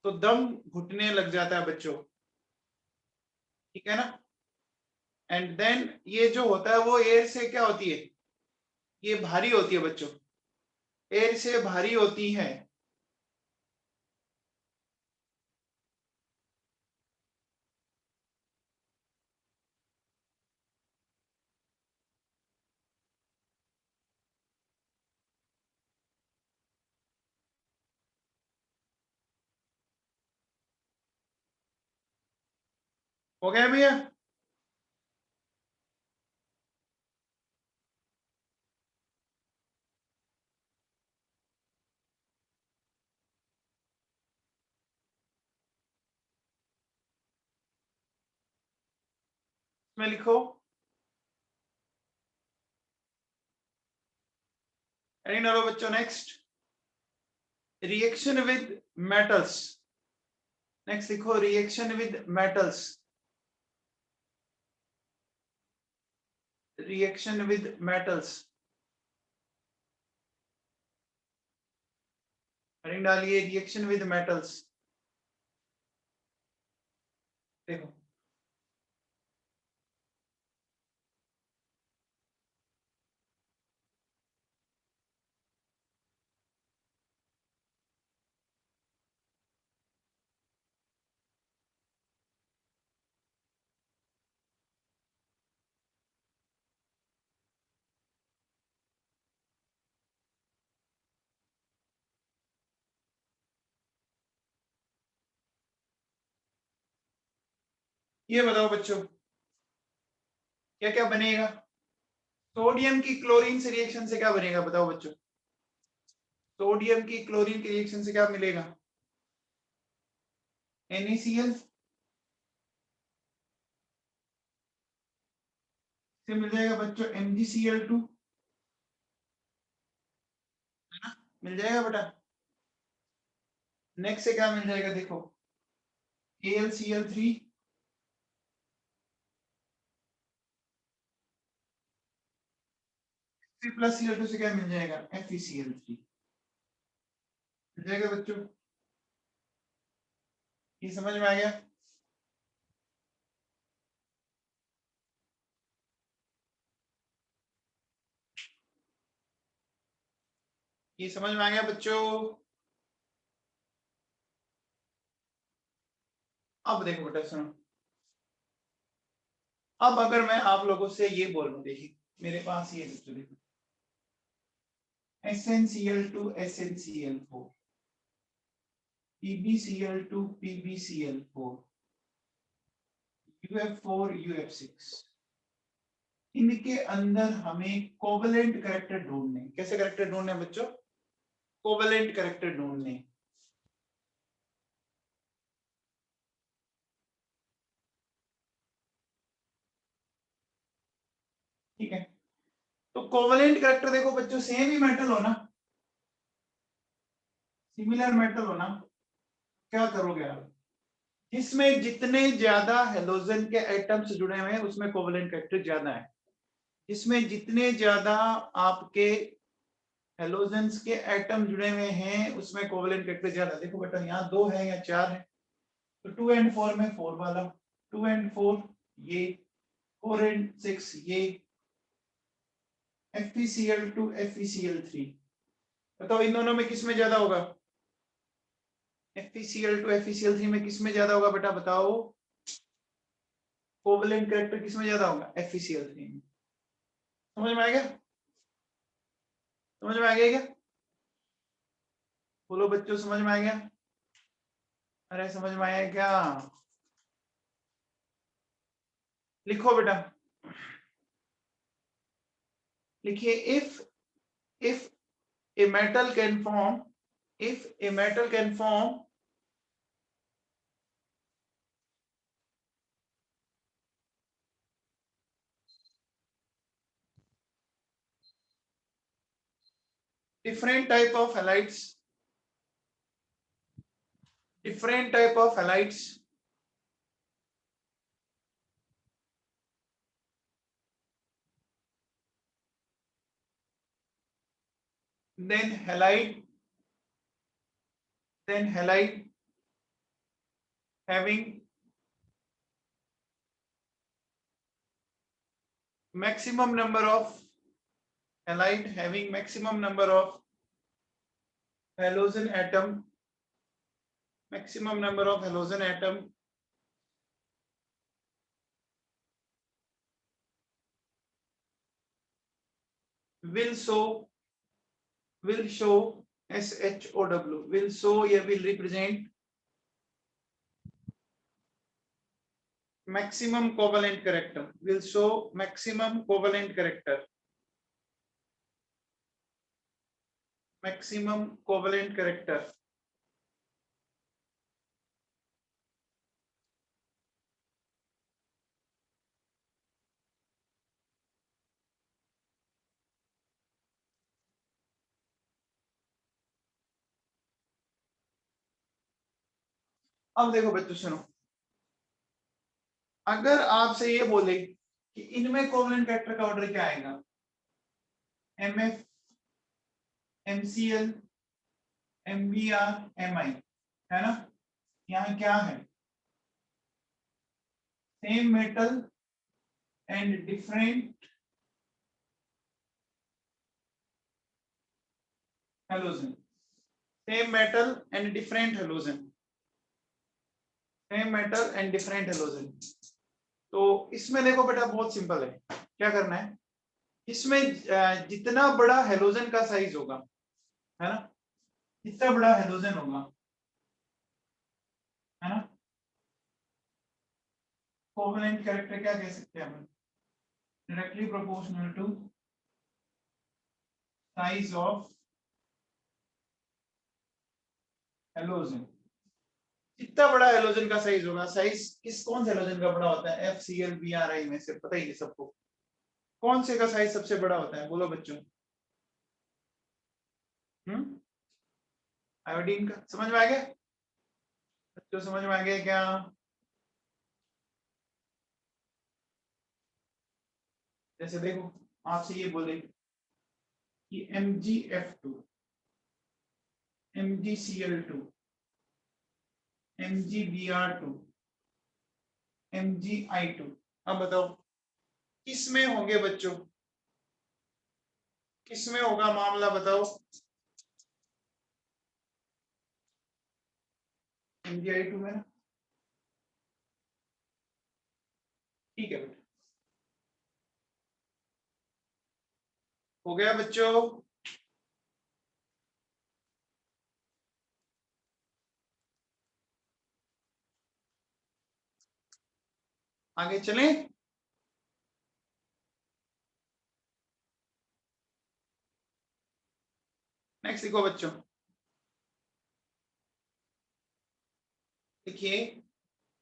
S1: तो दम घुटने लग जाता है बच्चों, ठीक है ना। एंड देन ये जो होता है वो एयर से क्या होती है, ये भारी होती है बच्चों, एयर से भारी होती है। हो गया भैया? इसमें लिखो एनी डालो बच्चों। Next reaction with metals. Next लिखो reaction with metals. Reaction with metals. Heading डालिए रिएक्शन विद मेटल्स। देखो ये बताओ बच्चों क्या क्या बनेगा? सोडियम की क्लोरीन से रिएक्शन से क्या बनेगा बताओ बच्चों? सोडियम की क्लोरीन के रिएक्शन से क्या मिलेगा? NaCl से मिल जाएगा बच्चों MgCl2, है ना? मिल जाएगा बेटा। नेक्स्ट से क्या मिल जाएगा देखो AlCl3 प्लस Cl2 से क्या मिल जाएगा FeCl3। मिल जाएगा बच्चों। ये समझ में आ गया? ये समझ में आ गया बच्चों? अब देखो बेटा सुनो। अब अगर मैं आप लोगों से ये बोलूं, देखिए मेरे पास ये बच्चों देखो SnCl2 SnCl4 PbCl2 PbCl4 UF4 UF6, इनके अंदर हमें कोवेलेंट कैरेक्टर ढूंढने। कैसे कैरेक्टर ढूंढने बच्चों? कोवेलेंट कैरेक्टर ढूंढने। ठीक है, तो कोवेलेंट कैरेक्टर देखो बच्चों सेम ही मेटल हो ना, सिमिलर मेटल हो ना, क्या करोगे आप? जिसमें जितने ज्यादा हेलोजन के एटम्स जुड़े हुए हैं उसमें कोवेलेंट कैरेक्टर ज्यादा है। जिसमें जितने ज्यादा आपके हेलोजेंस के एटम जुड़े हुए हैं उसमें कोवेलेंट कैरेक्टर ज्यादा। देखो बेटा यहाँ 2 है या 4 है, तो 2 and 4 में 4 वाला, 2 and 4 ये, 4 and 6 ये, FeCl2 FeCl3। बताओ इन दोनों में किसमें ज्यादा होगा? FeCl2 FeCl3 में किसमें ज्यादा होगा बेटा बताओ? कोवेलेंट कैरेक्टर किसमें ज्यादा होगा? FeCl3 में। समझ में आ गया? समझ में आ गया क्या? बोलो बच्चों समझ में आ गया? अरे समझ में आया क्या? लिखो बेटा, लिखिए if a metal can form, if a metal can form different type of halides, different type of halides, then halide, then halide having maximum number of halide having maximum number of halogen atom, maximum number of halogen atom will show SHOW, will show या will represent maximum covalent character, will show maximum covalent character, maximum covalent character. अब देखो बच्चों सुनो, अगर आपसे ये बोले कि इनमें कोवलेंट कैरेक्टर का ऑर्डर क्या आएगा, MF, MCl, MBr, Mi, है ना? यहाँ क्या है, same metal and different halogen, same metal and different halogen, same metal and different halogen. तो इसमें देखो बेटा बहुत सिंपल है, क्या करना है, इसमें जितना बड़ा हेलोजन का साइज होगा, है ना, जितना बड़ा हेलोजन होगा, है ना, कोवेलेंट कैरेक्टर क्या कह सकते हैं हम, directly proportional to size of halogen. कितना बड़ा हेलोजन का साइज होगा, साइज किस कौन से हेलोजन का बड़ा होता है, FCl Bri में से पता ही है सबको, कौन से का साइज सबसे बड़ा होता है, बोलो बच्चों। आयोडीन का, समझ में आ गया बच्चों, समझ में आ गया क्या? जैसे देखो आपसे ये बोले कि MgF2, MgCl2, MgBr2, MgI2, अब बताओ किस में होंगे बच्चों, किस में होगा मामला बताओ, MgI2 में ना, ठीक है बेटा, हो गया बच्चों। आगे चलें, नेक्स्ट लिखो बच्चों, लिखिए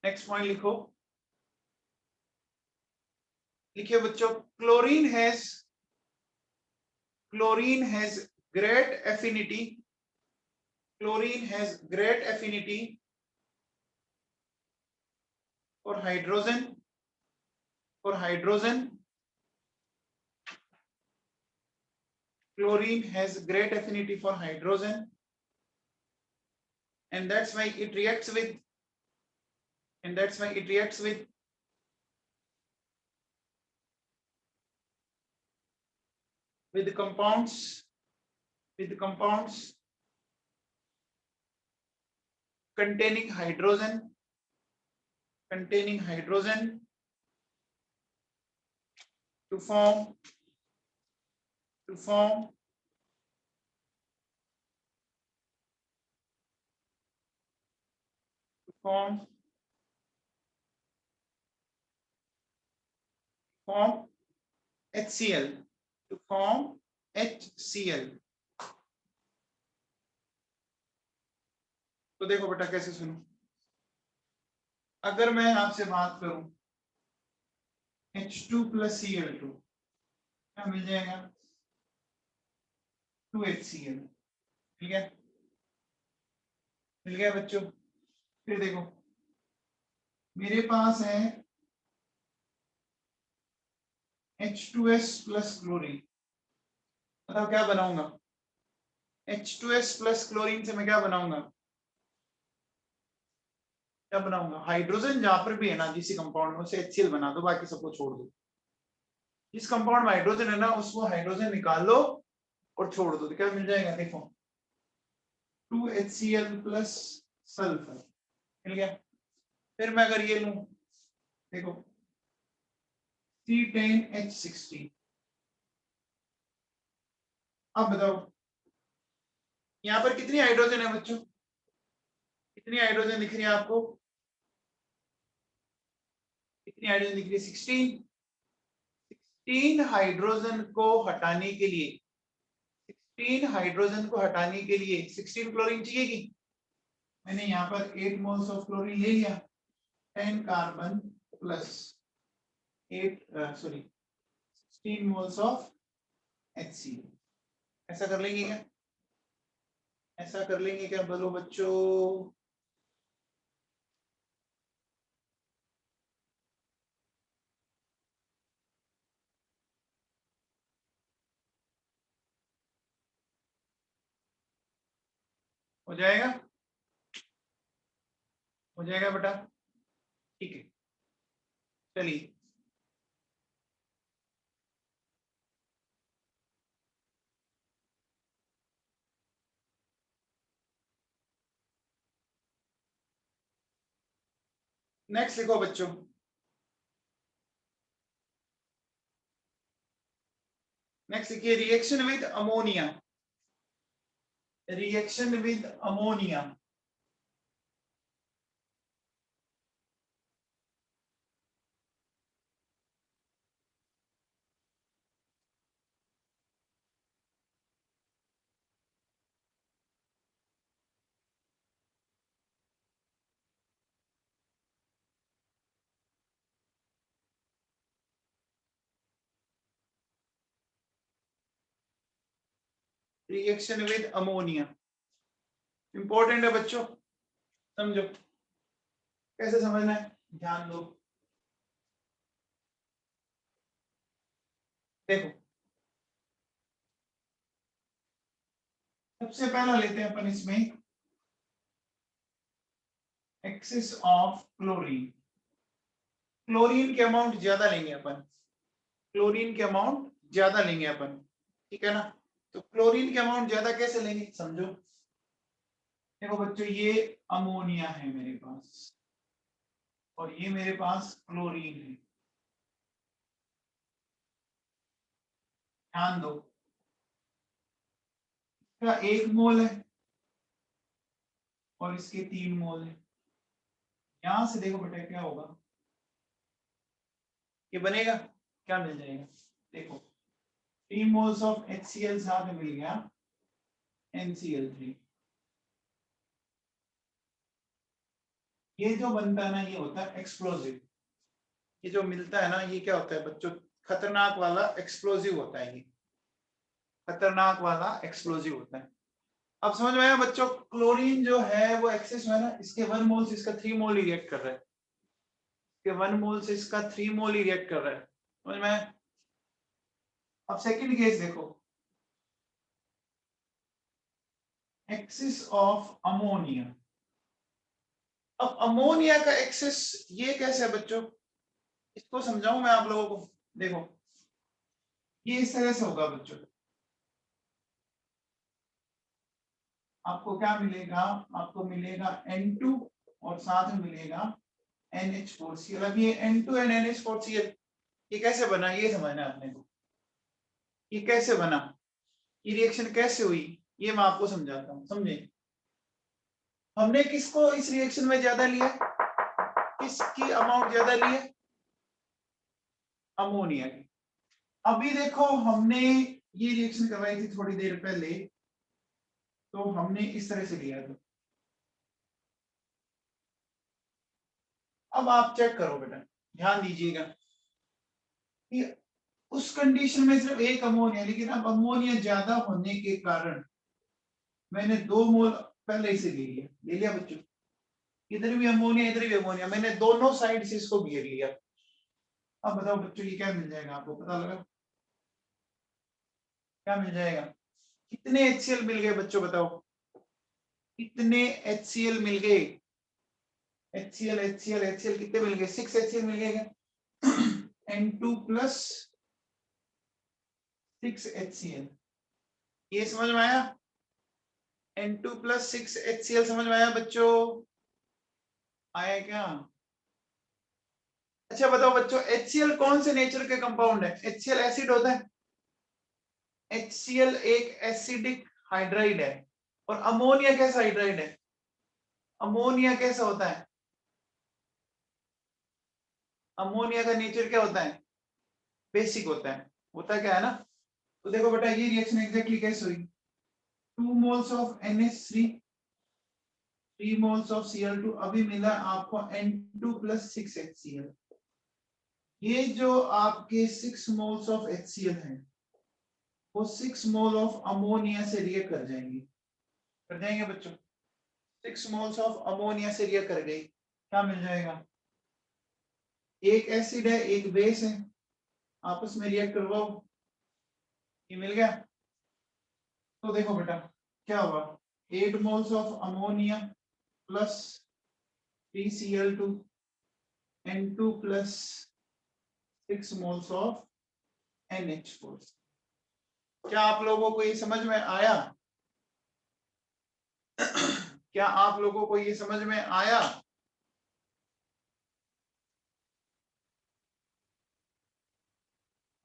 S1: नेक्स्ट पॉइंट लिखो, लिखिए बच्चों, chlorine has great affinity, chlorine has great affinity for hydrogen, for hydrogen, chlorine has great affinity for hydrogen, and that's why it reacts with, and that's why it reacts with compounds, with compounds containing hydrogen, containing hydrogen to form, to form to form form HCl, to form HCl। तो देखो बेटा कैसे सुनो, अगर मैं आपसे बात करूं H2 plus Cl2, क्या मिल जाएगा, 2HCl, ठीक है, मिल गया बच्चों। फिर देखो मेरे पास है H2S plus क्लोरीन, बताओ क्या बनाऊंगा, H2S plus क्लोरीन से मैं क्या बनाऊंगा, क्या बनाऊंगा, हाइड्रोजन जहां पर भी है ना जिस कंपाउंड में उसे HCl बना दो, बाकी सबको छोड़ दो, जिस कंपाउंड में हाइड्रोजन है ना उसको हाइड्रोजन निकाल लो और छोड़ दो, तो क्या मिल जाएगा, देखो 2HCl प्लस सल्फर, मिल गया। फिर मैं अगर ये लूं, देखो C10H16, अब बताओ यहाँ पर कितनी हाइड्रोजन है बच्चों, कितनी हाइड्रोजन दिख रही है आपको, कितनी हाइड्रोजन दिख रही है? 16। 16 हाइड्रोजन को हटाने के लिए 16 हाइड्रोजन को हटाने के लिए 16 क्लोरीन चाहिए। मैंने यहाँ पर 8 मोल्स ऑफ क्लोरीन ले लिया, 10 carbon plus 16 moles of HCl। ऐसा कर लेंगे क्या? ऐसा कर लेंगे क्या? बोलो बच्चों। हो जाएगा? हो जाएगा बेटा? ठीक है, चलिए। नेक्स्ट लिखो बच्चों। नेक्स्ट लिखिए reaction with ammonia. Reaction with ammonia. Reaction with ammonia important है बच्चों, समझो। कैसे समझना है, ध्यान दो। देखो, सबसे पहला लेते हैं अपन इसमें एक्सेस ऑफ क्लोरीन। क्लोरीन के अमाउंट ज्यादा लेंगे अपन, क्लोरीन के अमाउंट ज्यादा लेंगे अपन, ठीक है ना? तो क्लोरीन के अमाउंट ज्यादा कैसे लेंगे, समझो। देखो बच्चों, ये अमोनिया है मेरे पास और ये मेरे पास क्लोरीन है। ध्यान दो, इसका 1 मोल है और इसके 3 मोल है। यहां से देखो बेटा क्या होगा, ये बनेगा क्या, मिल जाएगा। देखो 3 मोल्स ऑफ HCl साथ में मिल गया NCl3। ये जो बनता है ना, ये होता है एक्सप्लोजिव। ये जो मिलता है ना, ये क्या होता है बच्चों, खतरनाक वाला एक्सप्लोजिव होता है। ये खतरनाक वाला एक्सप्लोजिव होता है। अब समझ में आया बच्चों? क्लोरीन जो है वो एक्सेस में है ना, इसके 1 मोल से इसका 3 मोल ही रिएक्ट कर रहा है, इसके 1 मोल से इसका 3 मोल ही रिएक्ट कर रहा है, समझ में आया? अब सेकंड केस देखो, एक्सेस ऑफ अमोनिया। अब अमोनिया का एक्सेस ये कैसे है बच्चों, इसको समझाऊं मैं आप लोगों को। देखो ये इस तरह से होगा बच्चों, आपको क्या मिलेगा, आपको मिलेगा N2 और साथ में मिलेगा NH4Cl। अब ये N2 and NH4Cl ये कैसे बना, ये समझना है अपने को। ये कैसे बना, ये रिएक्शन कैसे हुई, ये मैं आपको समझाता हूँ, समझे? हमने किसको इस रिएक्शन में ज्यादा लिया, किसकी अमाउंट ज्यादा ली है, अमोनिया की। अभी देखो हमने ये रिएक्शन करवाई थी थोड़ी देर पहले, तो हमने इस तरह से लिया था। अब आप चेक करो बेटा, ध्यान दीजिएगा कि उस कंडीशन में सिर्फ एक अमोनिया, लेकिन अब अमोनिया ज्यादा होने के कारण मैंने 2 मोल पहले से ले लिया बच्चों। इधर भी अमोनिया, इधर भी अमोनिया, मैंने दोनों साइड से इसको घेर लिया। अब बताओ बच्चों, ये क्या मिल जाएगा, आपको पता लगा क्या मिल जाएगा? कितने HCl मिल गए बच्चों, बताओ कितने HCl मिल गए? HCl कितने मिल गए? 6 HCl मिल गए क्या? N2 प्लस 6 HCl, ये समझ में आया? N2 प्लस 6 HCl समझ में आया बच्चों? आया क्या? अच्छा बताओ बच्चों, HCl कौन से नेचर के कंपाउंड है? HCl एसिड होता है, HCl एक एसिडिक हाइड्राइड है। और अमोनिया कैसा हाइड्राइड है? अमोनिया कैसा होता है? अमोनिया का नेचर क्या होता है? बेसिक होता है। होता क्या है ना, तो देखो बेटा ये रिएक्शन एग्जैक्टली कैसे हुई, 2 moles of NH3, 3 moles of Cl2, अभी मिला आपको N2 + 6 HCl। ये जो आपके 6 मोल्स ऑफ HCl हैं वो 6 मोल ऑफ अमोनिया से रिएक्ट कर जाएंगे बच्चों। 6 मोल्स ऑफ अमोनिया से रिएक्ट कर गई, क्या मिल जाएगा? एक एसिड है एक बेस है, आपस में रिएक्ट करवाओ, ये मिल गया। तो देखो बेटा क्या हुआ, 8 moles of ammonia plus 3Cl2 N2 + 6 moles of NH4। क्या आप लोगों को ये समझ में आया? क्या आप लोगों को ये समझ में आया?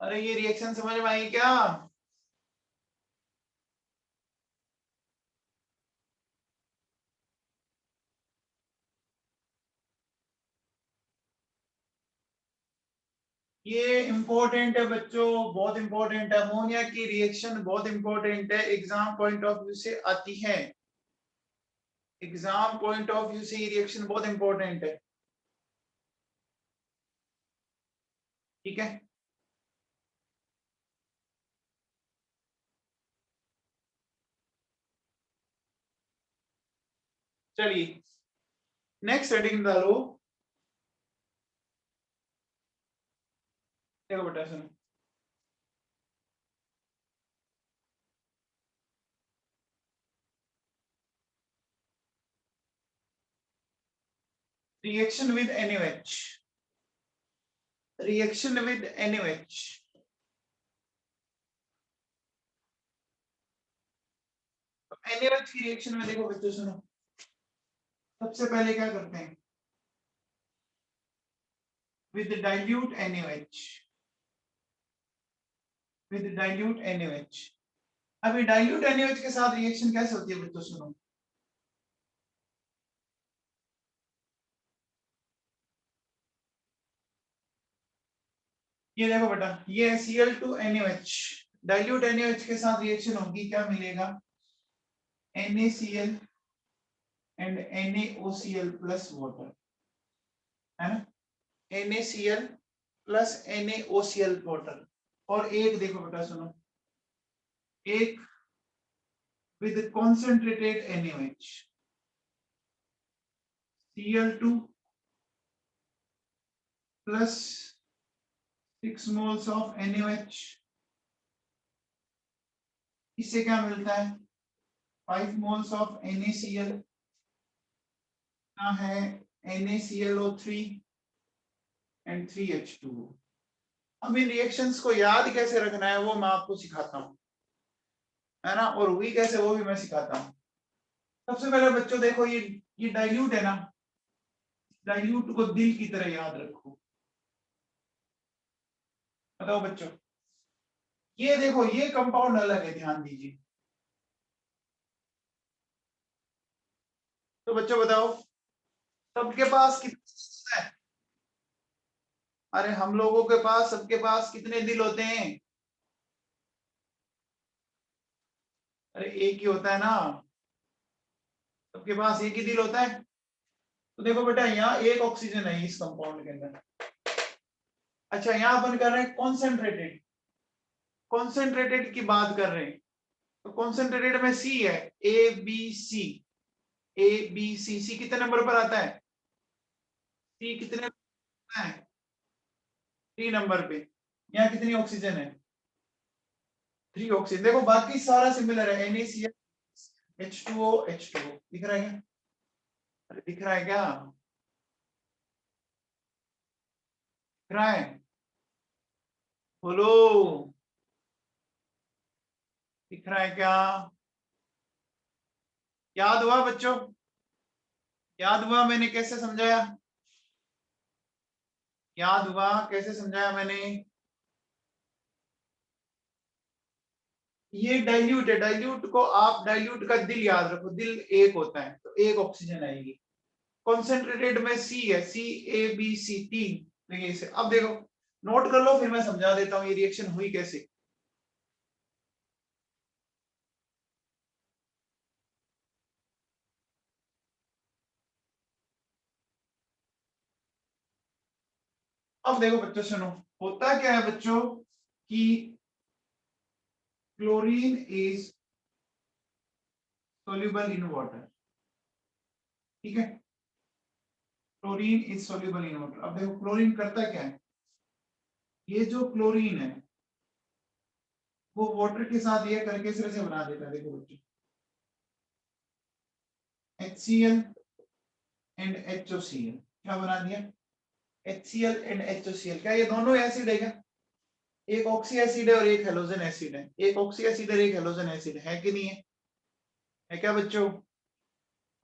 S1: अरे ये रिएक्शन समझ में आई क्या? ये इंपॉर्टेंट है बच्चों, बहुत इंपॉर्टेंट है। अमोनिया की रिएक्शन बहुत इंपॉर्टेंट है, एग्जाम पॉइंट ऑफ व्यू से आती है। एग्जाम पॉइंट ऑफ व्यू से ये रिएक्शन बहुत इंपॉर्टेंट है, ठीक है। चलिए नेक्स्ट हेडिंग डालो। देखो बेटा सुनो, reaction with NaOH, reaction with NaOH। NaOH की रिएक्शन में देखो बच्चों सुनो, सबसे पहले क्या करते हैं, with dilute NaOH, with dilute NaOH। अभी डाइल्यूट NaOH के साथ रिएक्शन कैसे होती है बच्चों सुनो, ये देखो बेटा ये Cl2 NaOH, डाइल्यूट NaOH के साथ रिएक्शन होगी, क्या मिलेगा? NaCl and NaOCl plus water, है ना, NaCl प्लस NaOCl वाटर। और एक देखो बेटा सुनो, एक with concentrated NaOH, Cl2 plus 6 moles of NaOH, इससे क्या मिलता है? 5 मोल्स ऑफ NaCl है NaClO3 एंड 3H2O। अब इन रिएक्शंस को याद कैसे रखना है वो मैं आपको सिखाता हूँ, है ना, और हुई कैसे वो भी मैं सिखाता हूँ। सबसे पहले बच्चों देखो ये डाइल्यूट है ना, डाइल्यूट को दिल की तरह याद रखो। बताओ बच्चों, ये देखो ये कंपाउंड अलग है, ध्यान दीजिए। तो बच्चों बताओ सबके पास कितने है? अरे हम लोगों के पास, सबके पास कितने दिल होते हैं? अरे एक ही होता है ना, सबके पास एक ही दिल होता है। तो देखो बेटा यहाँ एक ऑक्सीजन है इस कंपाउंड के अंदर। अच्छा यहाँ अपन कर रहे हैं कॉन्सेंट्रेटेड, कॉन्सेंट्रेटेड की बात कर रहे हैं, तो कॉन्सेंट्रेटेड में सी है, ABC, ABC कितने नंबर पर आता है? सी कितने है? 3 नंबर पे। यहाँ कितनी ऑक्सीजन है? 3 ऑक्सीजन। देखो बाकी सारा सिमिलर है, NaCl H2O H2O, दिख रहा है क्या? अरे दिख रहा है क्या? दिख रहा है? बोलो, दिख रहा है क्या? याद हुआ बच्चों? याद हुआ मैंने कैसे समझाया? याद हुआ कैसे समझाया मैंने? ये डाइल्यूट है, डाइल्यूट को आप डाइल्यूट का दिल याद रखो, दिल एक होता है तो एक ऑक्सीजन आएगी। कॉन्सेंट्रेटेड में सी है, CaBC 3, देखिए इसे अब देखो, नोट कर लो, फिर मैं समझा देता हूँ ये रिएक्शन हुई कैसे। अब देखो बच्चों सुनो, होता क्या है बच्चों कि chlorine is soluble in water, ठीक है, chlorine is soluble in water। अब देखो क्लोरीन करता क्या है, ये जो क्लोरीन है वो वाटर के साथ ये करके इस तरह से बना देता है, देखो बच्चों, HCl एंड HOCl, क्या बना दिया, HCl एंड HOCl। क्या ये दोनों एसिड है क्या, एक ऑक्सी एसिड है और एक हेलोजन एसिड है, एक ऑक्सी एसिड और एक हेलोजन एसिड है कि नहीं है क्या बच्चों,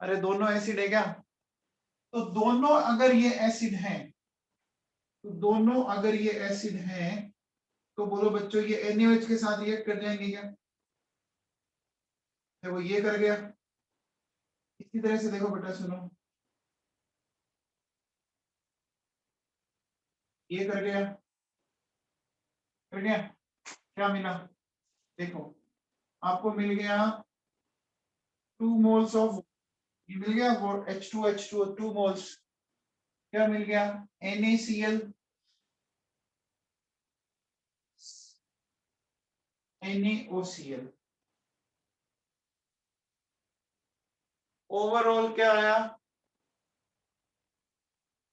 S1: अरे दोनों एसिड है क्या, तो दोनों अगर ये एसिड हैं, तो दोनों अगर ये एसिड हैं तो बोलो बच्चों ये NaOH के साथ रिएक्ट कर जाएंगे क्या, देखो ये कर गया, इसी तरह से देखो बेटा सुनो, ये कर गया, कर गया, क्या मिला, देखो आपको मिल गया 2 मोल्स ऑफ, ये मिल गया H2 2 मोल्स, क्या मिल गया, NaCl NaOCl। ओवरऑल क्या आया,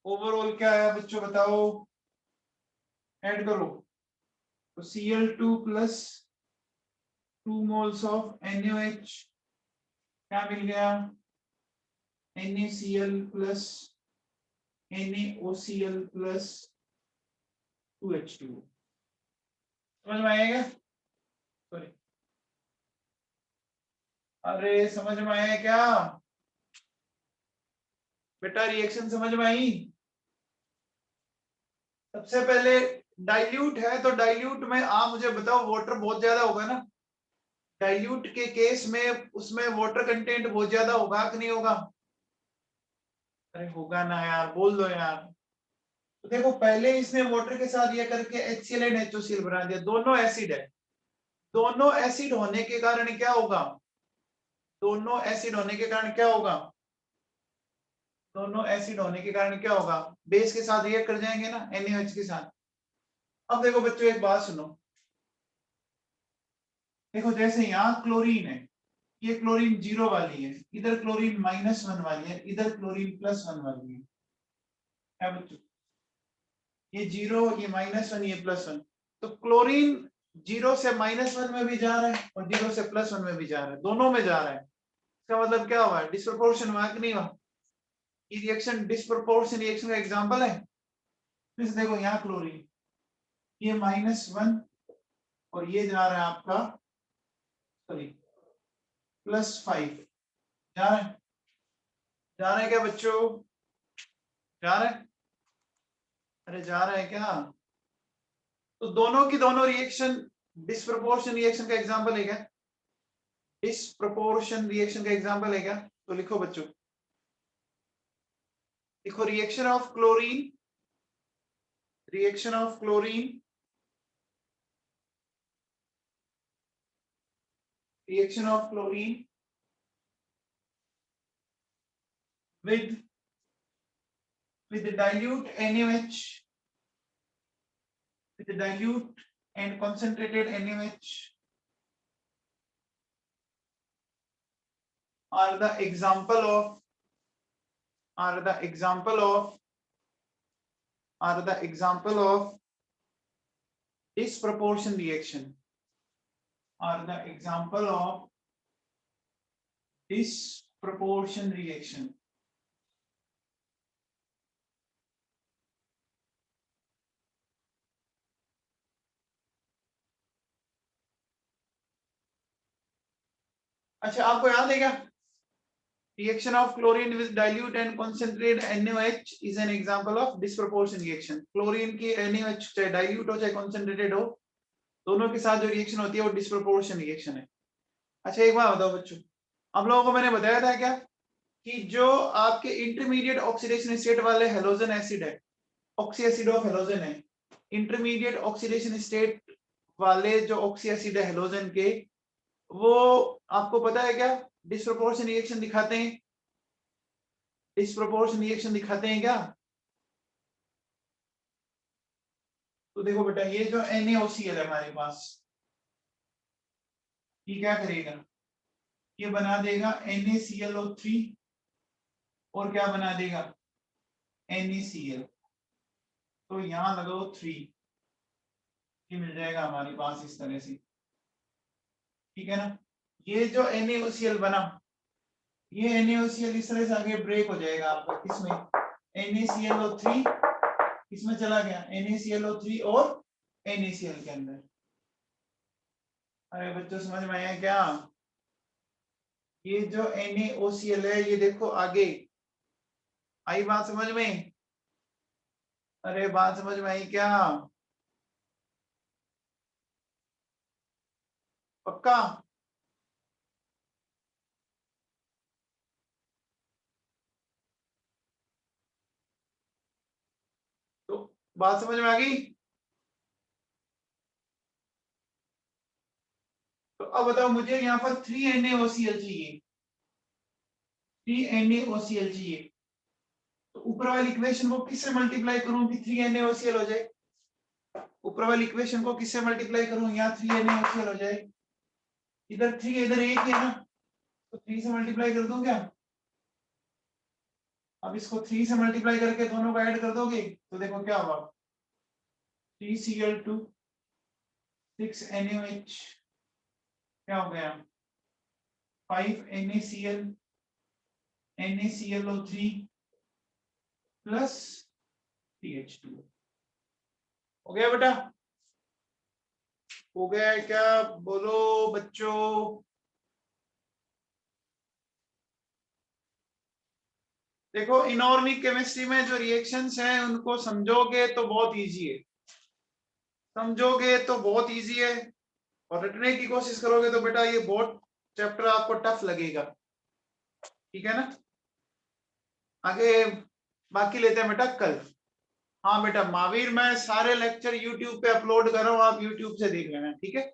S1: ओवरऑल क्या आया बच्चों बताओ, ऐड करो, तो Cl2 plus 2 moles of NaOH, क्या मिल गया, NaCl plus NaOCl plus 2H2। समझ में आएगा, सॉरी, अरे समझ में आया क्या बेटा, रिएक्शन समझ में आई। सबसे पहले डाइल्यूट है, तो डाइल्यूट में आप मुझे बताओ वाटर बहुत ज्यादा होगा ना, डाइल्यूट के केस में उसमें वाटर कंटेंट बहुत ज्यादा होगा कि नहीं होगा, अरे होगा ना यार, बोल दो यार। तो देखो पहले इसने वाटर के साथ ये करके HCl एंड HOCl बना दिया, दोनों एसिड है, दोनों एसिड होने के कारण क्या होगा, दोनों एसिड होने के कारण क्या होगा, दोनों एसिड होने के कारण क्या होगा, बेस के साथ रिएक्ट कर जाएंगे ना NaOH के साथ। अब देखो बच्चों एक बात सुनो, देखो जैसे यहाँ क्लोरीन है, ये क्लोरीन 0 वाली है, इधर क्लोरीन -1 वाली है, इधर क्लोरीन +1 वाली है, क्या बच्चों, ये 0 ये -1 ये +1, तो क्लोरीन 0 से -1 में भी जा रहा है और 0 से +1 में भी जा रहा है, दोनों में जा रहा है, इसका मतलब क्या हुआ, डिस्प्रोपोर्शन हुआ कि नहीं हुआ, ये रिएक्शन डिस्प्रोपोर्शन रिएक्शन का एग्जांपल है। फिर देखो यहाँ क्लोरीन, ये -1 और ये जा रहा है आपका, सॉरी +5, जा रहा है, जा रहा है क्या बच्चों, जा रहा है, अरे जा रहा है क्या, तो दोनों की दोनों रिएक्शन डिस्प्रोपोर्शन रिएक्शन का एग्जांपल है क्या, डिस्प्रोपोर्शन रिएक्शन का एग्जांपल है क्या, तो लिखो बच्चों, लिखो reaction of chlorine, reaction of chlorine, reaction of chlorine with dilute NaOH, with dilute and concentrated NaOH are the example of, are the example of, are the example of disproportion reaction, are the example of disproportion reaction। अच्छा आपको याद है क्या, reaction of chlorine with dilute and concentrated NaOH is an example of disproportion reaction। Chlorine की NaOH चाहे dilute हो चाहे concentrated हो, दोनों के साथ जो रिएक्शन होती है वो डिस्प्रोपोर्शन रिएक्शन है। अच्छा एक बात बताओ बच्चों, आप लोगों को मैंने बताया था क्या कि जो आपके इंटरमीडिएट ऑक्सीडेशन स्टेट वाले हेलोजन एसिड है, ऑक्सी एसिड ऑफ हेलोजन है। इंटरमीडिएट ऑक्सीडेशन स्टेट वाले जो ऑक्सी एसिड है हेलोजन के, वो आपको पता है क्या डिस्प्रोपोर्शन रिएक्शन दिखाते हैं? डिस्प्रोपोर्शन रिएक्शन दिखाते हैं क्या? तो देखो बेटा, ये जो NaOCl है हमारे पास, ये क्या करेगा? ये बना देगा NaClO3 और क्या बना देगा? NaCl। तो यहां लगाओ 3, ये मिल जाएगा हमारे पास इस तरह से, ठीक है ना। ये जो NaOCl बना, ये NaOCl इस तरह से आगे ब्रेक हो जाएगा आपका, किसमें? NaClO3 किसमें चला गया? NaClO3 और NaCl के अंदर। अरे बच्चों समझ में आया क्या? ये जो NaOCl है, ये देखो आगे आई बात समझ में? अरे बात समझ में आई क्या? पक्का? तो बात समझ में आ गई? तो अब बताओ मुझे यहाँ पर 3 NaOCl चाहिए, 3 NaOCl चाहिए। तो ऊपर वाली इक्वेशन को किससे मल्टीप्लाई करूं कि 3 NaOCl हो जाए? ऊपर वाली इक्वेशन को किससे मल्टीप्लाई करूं यहाँ 3 NaOCl हो जाए? इधर 3 इधर 1 है ना, तो 3 से मल्टीप्लाई कर दूं क्या? अब इसको 3 से मल्टीप्लाई करके दोनों को ऐड कर दोगे तो देखो क्या होगा, 3Cl2 6NaOH, क्या हो गया? 5NaCl NaClO3 plus CH2। हो गया बेटा? हो गया है क्या? बोलो बच्चों। देखो इनऑर्गेनिक केमिस्ट्री में जो रिएक्शंस हैं उनको समझोगे तो बहुत इजी है, समझोगे तो बहुत इजी है, और रटने की कोशिश करोगे तो बेटा ये बहुत चैप्टर आपको टफ लगेगा, ठीक है ना। आगे बाकी लेते हैं बेटा कल। हाँ बेटा महावीर, मैं सारे लेक्चर यूट्यूब पे अपलोड कर रहा हूँ, आप यूट्यूब से देख लेना, ठीक है।